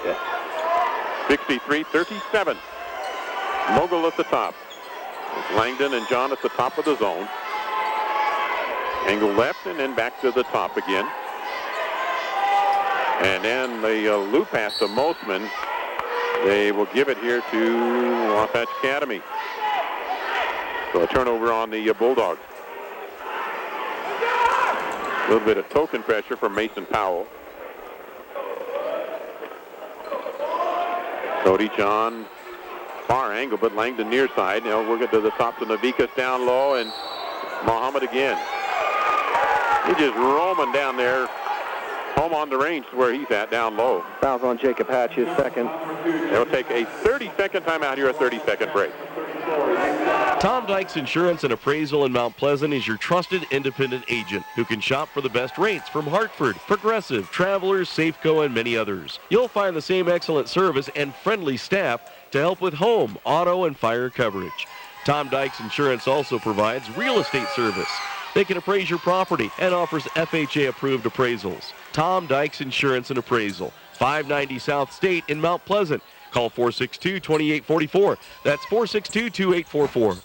63-37. Mogul at the top. It's Langdon and John at the top of the zone. Angle left and then back to the top again. And then the loop pass to Moltzman. They will give it here to Wasatch Academy. So a turnover on the Bulldogs. A little bit of token pressure from Mason Powell. Cody John, far angle, but Langdon near side. Now we're going to the top to Navikas down low, and Mohammed again. He's just roaming down there, home on the range to where he's at, down low. Fouls on Jacob Hatch, his second. They'll take a 30-second timeout here, a 30-second break. Tom Dykes Insurance and Appraisal in Mount Pleasant is your trusted independent agent who can shop for the best rates from Hartford, Progressive, Travelers, Safeco, and many others. You'll find the same excellent service and friendly staff to help with home, auto, and fire coverage. Tom Dykes Insurance also provides real estate service. They can appraise your property and offers FHA-approved appraisals. Tom Dykes Insurance and Appraisal, 590 South State in Mount Pleasant. Call 462-2844. That's 462-2844.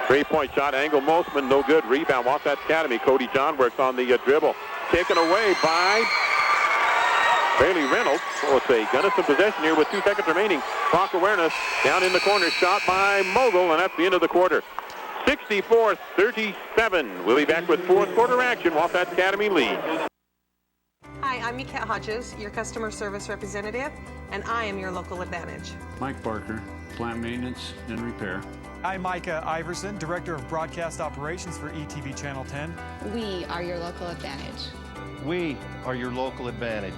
Three-point shot, angle Mosman, no good. Rebound, Wasatch Academy. Cody John works on the dribble. Taken away by Bailey Reynolds. So it's a Gunnison possession here with 2 seconds remaining. Clock awareness, down in the corner, shot by Mogul, and that's the end of the quarter. 64-37. We'll be back with fourth quarter action. Wasatch Academy leads. Hi, I'm Mikat Hodges, your customer service representative, and I am your local advantage. Mike Barker, plant maintenance and repair. I'm Micah Iverson, Director of Broadcast Operations for ETV Channel 10. We are your local advantage. We are your local advantage.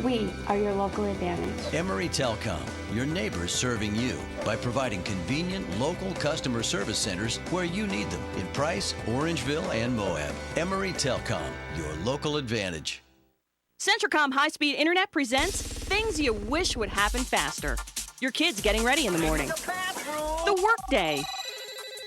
We are your local advantage. Emory Telecom, your neighbors serving you by providing convenient local customer service centers where you need them in Price, Orangeville, and Moab. Emory Telecom, your local advantage. Centricom High-Speed Internet presents things you wish would happen faster. Your kids getting ready in the morning. The workday.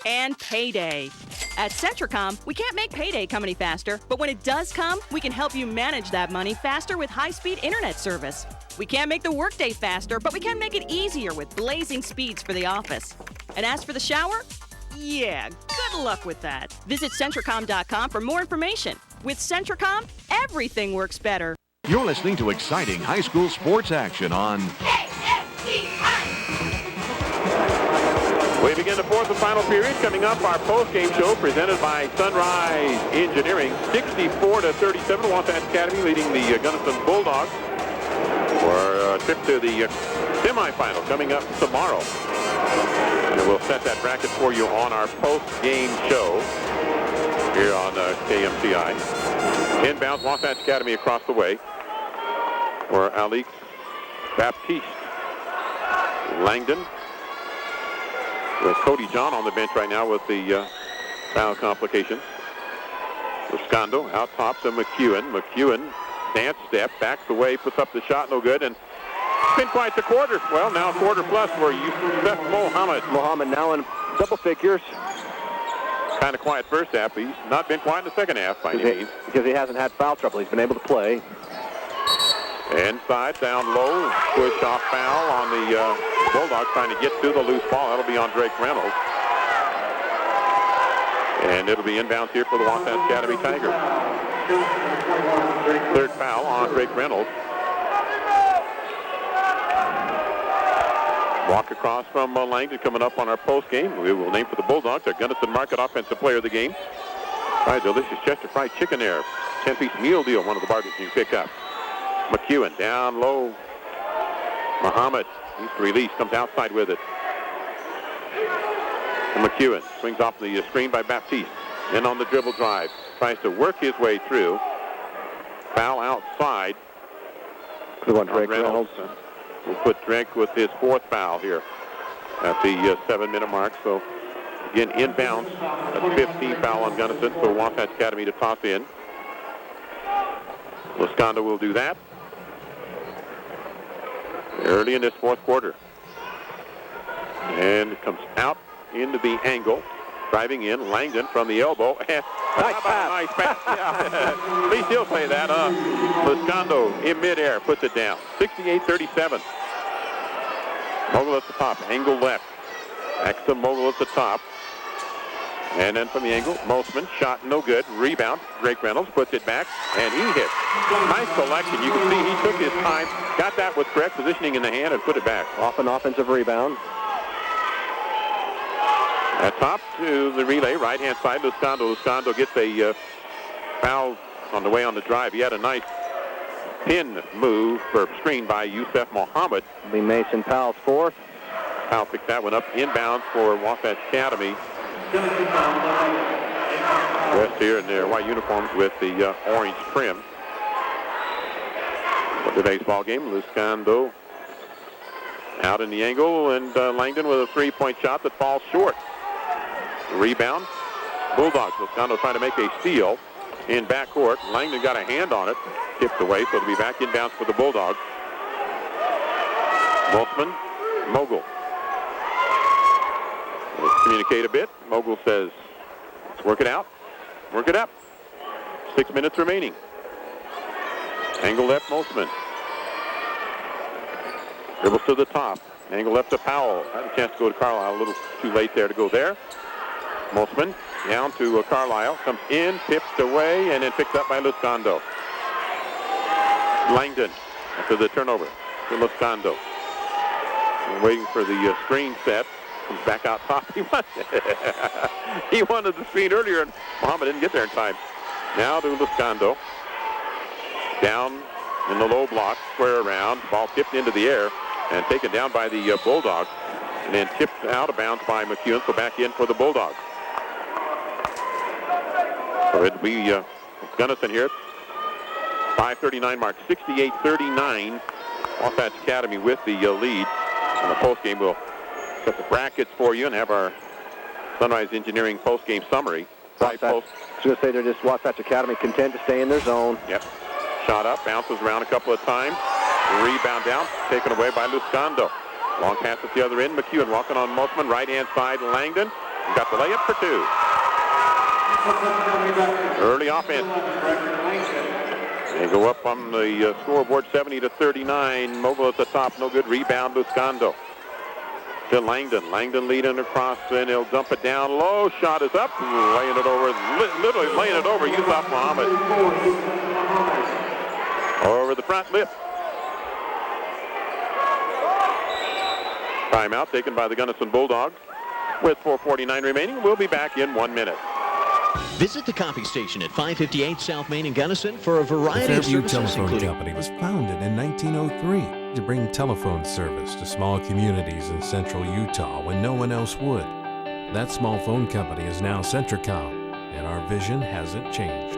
And payday. At Centricom, we can't make payday come any faster, but when it does come, we can help you manage that money faster with high-speed internet service. We can't make the workday faster, but we can make it easier with blazing speeds for the office. And as for the shower? Yeah, good luck with that. Visit Centricom.com for more information. With Centricom, everything works better. You're listening to exciting high school sports action on We begin the fourth and final period. Coming up, our post-game show presented by Sunrise Engineering. 64-37, Wasatch Academy leading the Gunnison Bulldogs for a trip to the semifinal coming up tomorrow. And we'll set that bracket for you on our post-game show here on KMCI. Inbounds, Wasatch Academy across the way for Alex Baptiste. Langdon with Cody John on the bench right now with the foul complications. Luscondo out top to McEwen. McEwen dance step, backs away, puts up the shot, no good, and it's been quite the quarter. Well, now quarter plus for Yusuf Mohammed. Mohammed now in double figures. Kind of quiet first half, but he's not been quiet in the second half by any means. Because he hasn't had foul trouble. He's been able to play. Inside, down low, push off foul on the Bulldogs trying to get to the loose ball. That'll be on Drake Reynolds. And it'll be inbounds here for the Wasatch Academy Tigers. Third foul on Drake Reynolds. Walk across from Langdon coming up on our post game. We will name for the Bulldogs our Gunnison Market Offensive Player of the Game. Try delicious Chester fried chicken there. 10-piece meal deal, one of the bargains you can pick up. McEwen down low. Muhammad, he's released, comes outside with it. And McEwen swings off the screen by Baptiste. In on the dribble drive. Tries to work his way through. Foul outside. Good one, Drake Reynolds. We'll put Drake with his fourth foul here at the 7-minute mark. So, again, inbounds. That's 15 foul on Gunnison. So, Wasatch Academy to toss in. Luscondo will do that early in this fourth quarter. And it comes out into the angle. Driving in, Langdon from the elbow. Nice pass. Nice pass. Yeah. At least he'll say that. Luscondo in midair puts it down. 68-37. Mogul at the top. Angle left. Back to Mogul at the top. And then from the angle, Mosman, shot no good. Rebound. Drake Reynolds puts it back, and he hits. Nice selection. You can see he took his time, got that with correct positioning in the hand, and put it back. Off an offensive rebound. At top to the relay, right-hand side, Luscondo. Luscondo gets a foul on the way on the drive. He had a nice pin move for screen by Yusuf Mohammed. Be Mason Powell's fourth. Powell picked that one up. Inbounds for Wasatch Academy. Dressed here in their white uniforms with the orange trim. For today's ball game, Luscondo Out in the angle, and Langdon with a three-point shot that falls short. Rebound. Bulldogs. Loscando trying to make a steal in backcourt. Langdon got a hand on it. Tipped away, so it'll be back inbounds for the Bulldogs. Wolfman, Mogul. Let's communicate a bit. Mogul says, let's work it out. Work it up. 6 minutes remaining. Angle left, Mosman. Dribbles to the top. Angle left to Powell. Had a chance to go to Carlisle. A little too late there to go there. Mosman down to Carlisle. Comes in, tipped away, and then picked up by Loscando. Langdon after the turnover to Loscando. Waiting for the screen set. Comes back out top. He wanted the screen earlier, and Muhammad didn't get there in time. Now to Loscando. Down in the low block, square around. Ball tipped into the air and taken down by the Bulldogs. And then tipped out of bounds by McEwen, so back in for the Bulldogs. So it'll be Gunnison here. 5:39 mark, 68-39. Wasatch Academy with the lead. In the postgame, we'll set the brackets for you and have our Sunrise Engineering postgame summary. I was going to say they're just Wasatch Academy content to stay in their zone. Yep. Shot up, bounces around a couple of times. Rebound down, taken away by Loscando. Long pass at the other end. McEwen walking on Mosman, right-hand side. Langdon got the layup for two. Early offense. They go up on the scoreboard, 70-39. Mogul at the top, no good. Rebound, Loscando. To Langdon. Langdon leading across, and he'll dump it down low. Shot is up, laying it over, literally laying it over. Yusuf Muhammad. Over the front lip. Timeout taken by the Gunnison Bulldogs. With 4:49 remaining, we'll be back in 1 minute. Visit the coffee station at 558 South Main in Gunnison for a variety The of Fairview services, Telephone including... Company was founded in 1903 to bring telephone service to small communities in central Utah when no one else would. That small phone company is now Centricom, and our vision hasn't changed.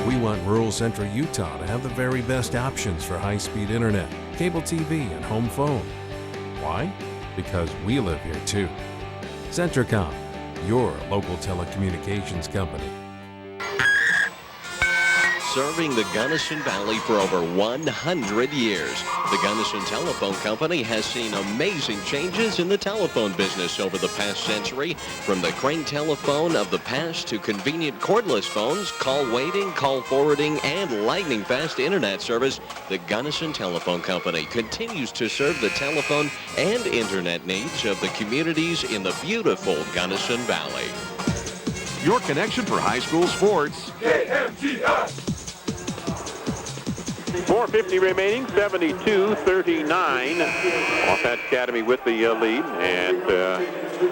We want rural central Utah to have the very best options for high-speed internet, cable TV, and home phone. Why? Because we live here too. Centricom, your local telecommunications company. Serving the Gunnison Valley for over 100 years. The Gunnison Telephone Company has seen amazing changes in the telephone business over the past century. From the crane telephone of the past to convenient cordless phones, call waiting, call forwarding, and lightning-fast internet service, the Gunnison Telephone Company continues to serve the telephone and internet needs of the communities in the beautiful Gunnison Valley. Your connection for high school sports. KMTS. 4:50 remaining, 72-39. Wasatch Academy with the lead, and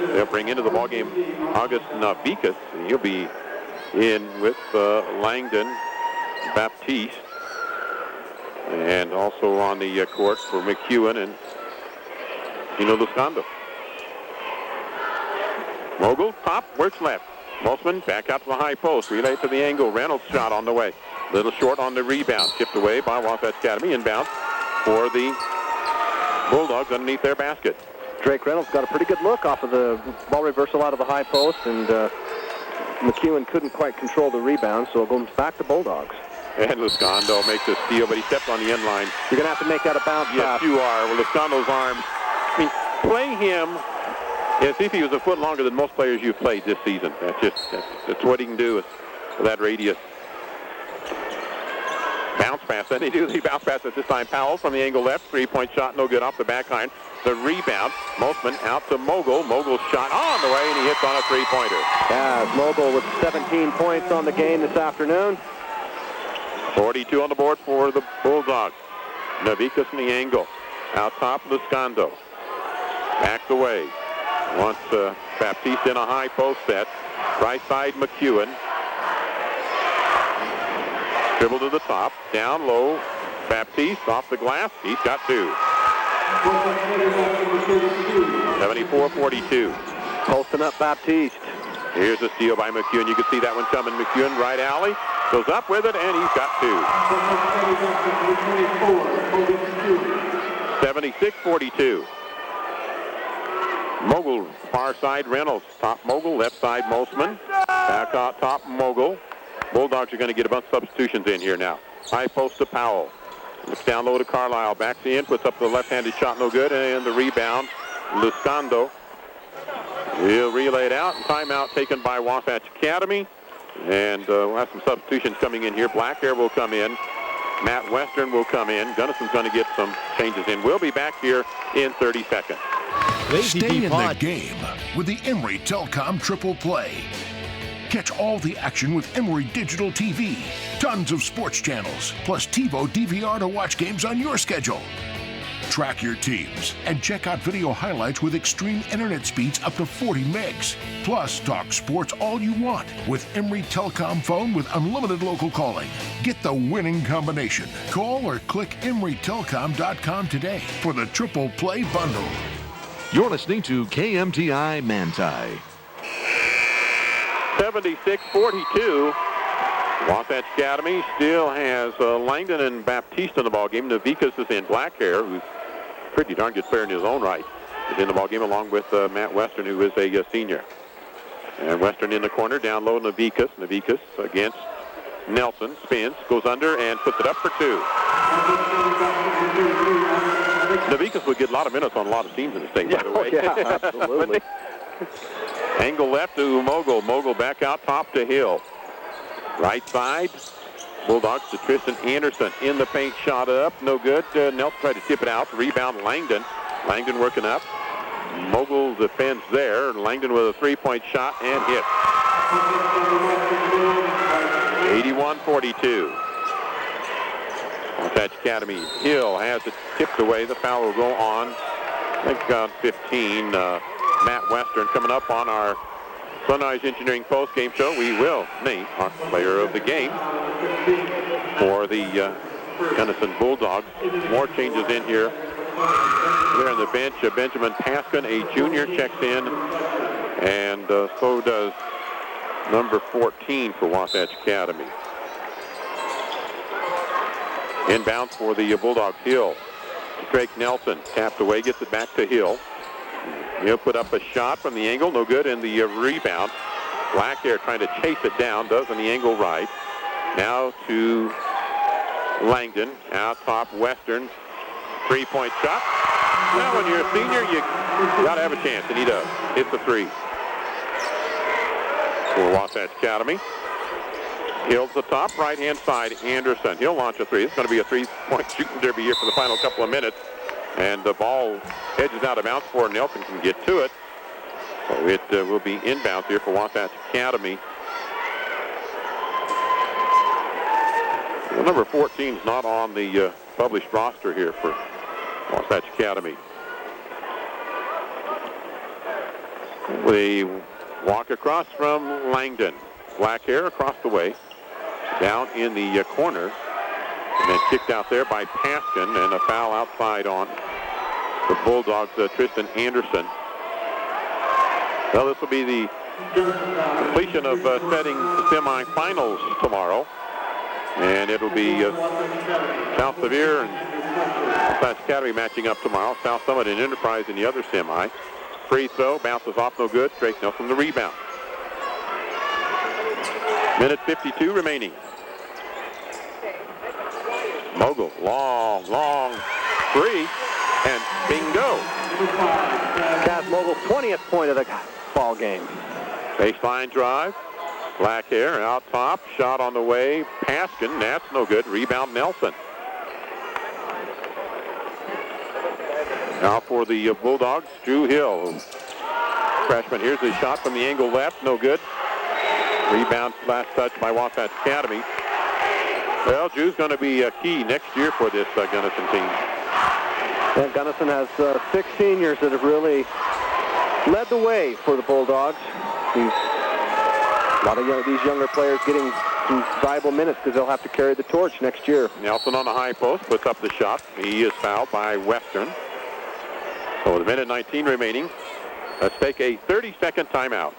they'll bring into the ballgame August Navikas. He'll be in with Langdon, Baptiste, and also on the court for McEwen and Loscando. Mogul, top, works left. Mosman back out to the high post, relay to the angle. Reynolds shot on the way. Little short on the rebound. Chipped away by Wasatch Academy. Inbound for the Bulldogs underneath their basket. Drake Reynolds got a pretty good look off of the ball reversal out of the high post, and McEwen couldn't quite control the rebound, so it goes back to Bulldogs. And Loscando makes a steal, but he stepped on the end line. You're going to have to make that a bounce Yes, pass. you are. With Loscando's arms. I mean, play him as if he was a foot longer than most players you've played this season. That's what he can do with that radius. Bounce pass. Then they do the bounce pass at this time. Powell from the angle left. Three-point shot, no good off the back iron. The rebound. Mosman out to Mogul. Mogul's shot on the way, and he hits on a three-pointer. Yeah, Mogul with 17 points on the game this afternoon. 42 on the board for the Bulldogs. Navikas in the angle. Out top, Loscando. Backs away. Wants Baptiste in a high post set. Right side, McEwen. Dribble to the top. Down low. Baptiste off the glass. He's got two. 74-42. Posting up Baptiste. Here's a steal by McEwen. You can see that one coming. McEwen, right alley. Goes up with it, and he's got two. 76-42. Mogul, far side Reynolds. Top Mogul, left side Mosman. Back out top Mogul. Bulldogs are going to get a bunch of substitutions in here now. High post to Powell. Looks down low to Carlisle. Backs in, puts up the left-handed shot, no good. And the rebound, Luscando. He'll relay it out. And timeout taken by Wasatch Academy. And we'll have some substitutions coming in here. Blackhair will come in. Matt Western will come in. Gunnison's going to get some changes in. We'll be back here in 30 seconds. Stay in the game with the Emory Telecom Triple Play. Catch all the action with Emory Digital TV. Tons of sports channels, plus TiVo DVR to watch games on your schedule. Track your teams and check out video highlights with extreme internet speeds up to 40 megs. Plus, talk sports all you want with Emory Telecom phone with unlimited local calling. Get the winning combination. Call or click EmoryTelecom.com today for the Triple Play bundle. You're listening to KMTI Manti. 76-42. Wasatch Academy still has Langdon and Baptiste in the ballgame. Navikas is in. Blackhair, who's a pretty darn good player in his own right, is in the ballgame along with Matt Western, who is a senior. And Western in the corner, down low Navikas. Navikas against Nelson, spins, goes under, and puts it up for two. Navikas would get a lot of minutes on a lot of teams in the state, by the way. Yeah, absolutely. Angle left to Mogul. Mogul back out top to Hill. Right side, Bulldogs to Tristan Anderson. In the paint, shot up, no good. Nelson tried to tip it out. Rebound Langdon. Langdon working up. Mogul defends there. Langdon with a three-point shot and hit. 81-42. Wasatch Academy. Hill has it tipped away. The foul will go on, I think, on 15. Matt Western coming up on our Sunrise Engineering post-game show. We will name our player of the game for the Gunnison Bulldogs. More changes in here. Here on the bench, Benjamin Paskin, a junior, checks in, and so does number 14 for Wasatch Academy. Inbounds for the Bulldogs. Hill. Drake Nelson tapped away, gets it back to Hill. He'll put up a shot from the angle, no good, and the rebound. Blackhair trying to chase it down, does on the angle right. Now to Langdon, out top Western, three-point shot. Now when you're a senior, you got to have a chance, and he does. Hits the three for Wasatch Academy. Hill's the top, right-hand side, Anderson. He'll launch a three. It's going to be a three-point shooting derby here for the final couple of minutes. And the ball edges out of bounds before Nelson can get to it. So it will be inbounds here for Wasatch Academy. Well, number 14 is not on the published roster here for Wasatch Academy. We walk across from Langdon. Blackhair across the way. Down in the corner. And then kicked out there by Paskin, and a foul outside on the Bulldogs, Tristan Anderson. Well, this will be the completion of setting the semifinals tomorrow. And it'll be South Sevier and Wasatch Academy matching up tomorrow. South Summit and Enterprise in the other semi. Free throw, bounces off, no good. Drake Nelson the rebound. Minute 52 remaining. Mogul, long three, and bingo. That's Mogul's 20th point of the ball game. Baseline drive. Blackhair out top, shot on the way. Paskin, that's no good. Rebound Nelson. Now for the Bulldogs, Drew Hill. Freshman, here's his shot from the angle left, no good. Rebound, last touch by Wasatch Academy. Well, Drew's going to be key next year for this Gunnison team. And Gunnison has 6 seniors that have really led the way for the Bulldogs. A lot of these younger players getting some valuable minutes because they'll have to carry the torch next year. Nelson on the high post puts up the shot. He is fouled by Western. So with a minute 19 remaining, let's take a 30-second timeout.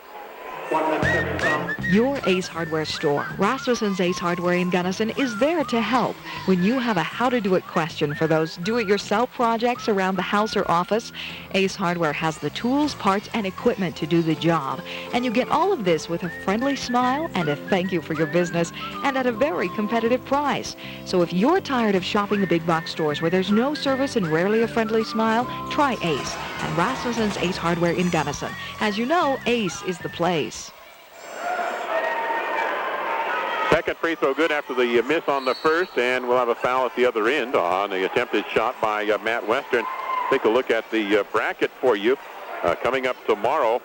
Your Ace Hardware store, Rasmussen's Ace Hardware in Gunnison, is there to help when you have a how-to-do-it question for those do-it-yourself projects around the house or office. Ace Hardware has the tools, parts, and equipment to do the job. And you get all of this with a friendly smile and a thank you for your business, and at a very competitive price. So if you're tired of shopping the big box stores where there's no service and rarely a friendly smile, try Ace and Rasmussen's Ace Hardware in Gunnison. As you know, Ace is the place. Second free throw good after the miss on the first, and we'll have a foul at the other end on the attempted shot by Matt Western. Take a look at the bracket for you. Coming up tomorrow,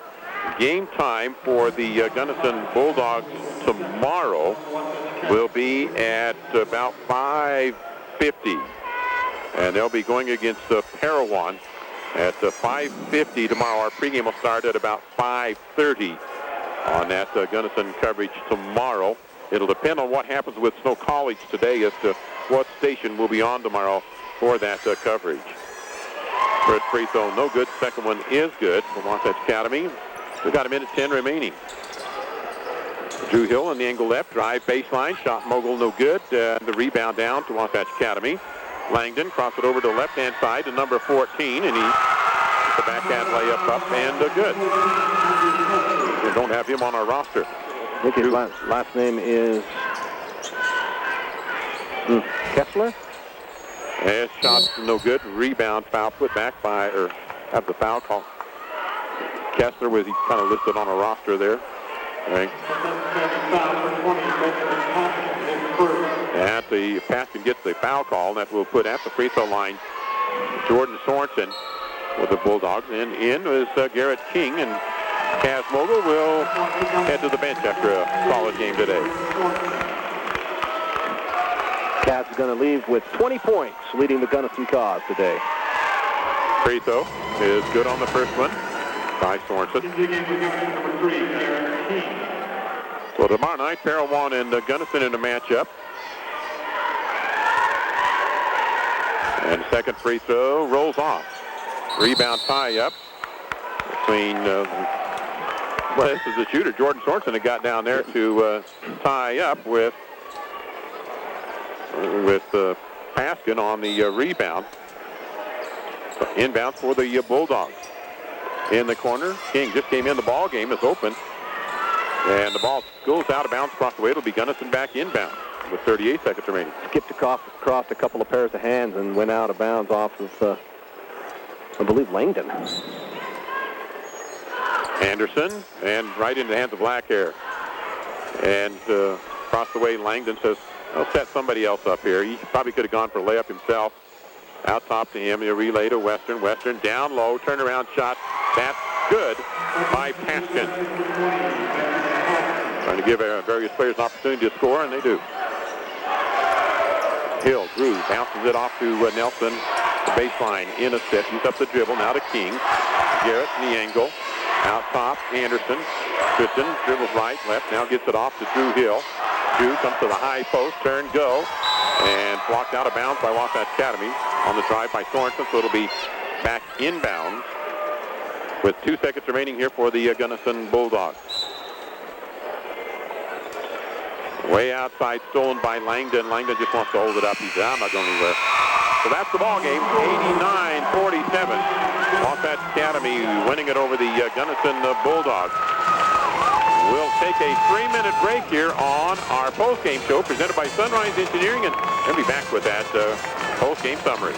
game time for the Gunnison Bulldogs tomorrow will be at about 5:50. And they'll be going against Parowan at 5:50 tomorrow. Our pregame will start at about 5:30 on that Gunnison coverage tomorrow. It'll depend on what happens with Snow College today as to what station will be on tomorrow for that coverage. First free throw, no good. Second one is good from Wasatch Academy. We've got a minute 10 remaining. Drew Hill in the angle left, drive baseline, shot mogul, no good. The rebound down to Wasatch Academy. Langdon cross it over to the left-hand side to number 14, and he gets the backhand layup up and good. We don't have him on our roster. I think his last name is Kessler. And shot no good. Rebound, foul put back by, or have the foul call. Kessler was, he kind of listed on a roster there. Right. At the Paskin gets the foul call, and that will put at the free throw line Jordan Sorensen with the Bulldogs. And in is Garrett King, and Kaz Mogul will head to the bench after a solid game today. Kaz is going to leave with 20 points, leading the Gunnison cause today. Free throw is good on the first one by Sorensen. So tomorrow night, Parowan and Gunnison in a matchup. And second free throw rolls off. Rebound tie-up between, well, this is the shooter, Jordan Sorensen, that got down there to tie up with Paskin on the rebound. Inbound for the Bulldogs. In the corner, King just came in. The ball game is open. And the ball goes out of bounds across the way. It'll be Gunnison back inbound with 38 seconds remaining. Skipped across a couple of pairs of hands and went out of bounds off of, I believe, Langdon. Anderson, and right into the hands of Blackhair. And across the way, Langdon says, I'll set somebody else up here. He probably could have gone for a layup himself. Out top to him, he'll relay to Western. Western down low, turnaround shot. That's good by Paskin. Trying to give various players an opportunity to score, and they do. Hill, Drew, bounces it off to Nelson. The baseline in a set. He's up the dribble, now to King. Garrett in the angle. Out top, Anderson. Tristan dribbles right, left, now gets it off to Drew Hill. Drew comes to the high post, turn, go. And blocked out of bounds by Wasatch Academy on the drive by Sorensen, so it'll be back inbounds with 2 seconds remaining here for the Gunnison Bulldogs. Way outside, stolen by Langdon. Langdon just wants to hold it up. He said, I'm not going anywhere. So that's the ball game, 89-47. Wasatch Academy winning it over the Gunnison Bulldogs. We'll take a 3-minute break here on our post-game show presented by Sunrise Engineering, and we'll be back with that post-game summary.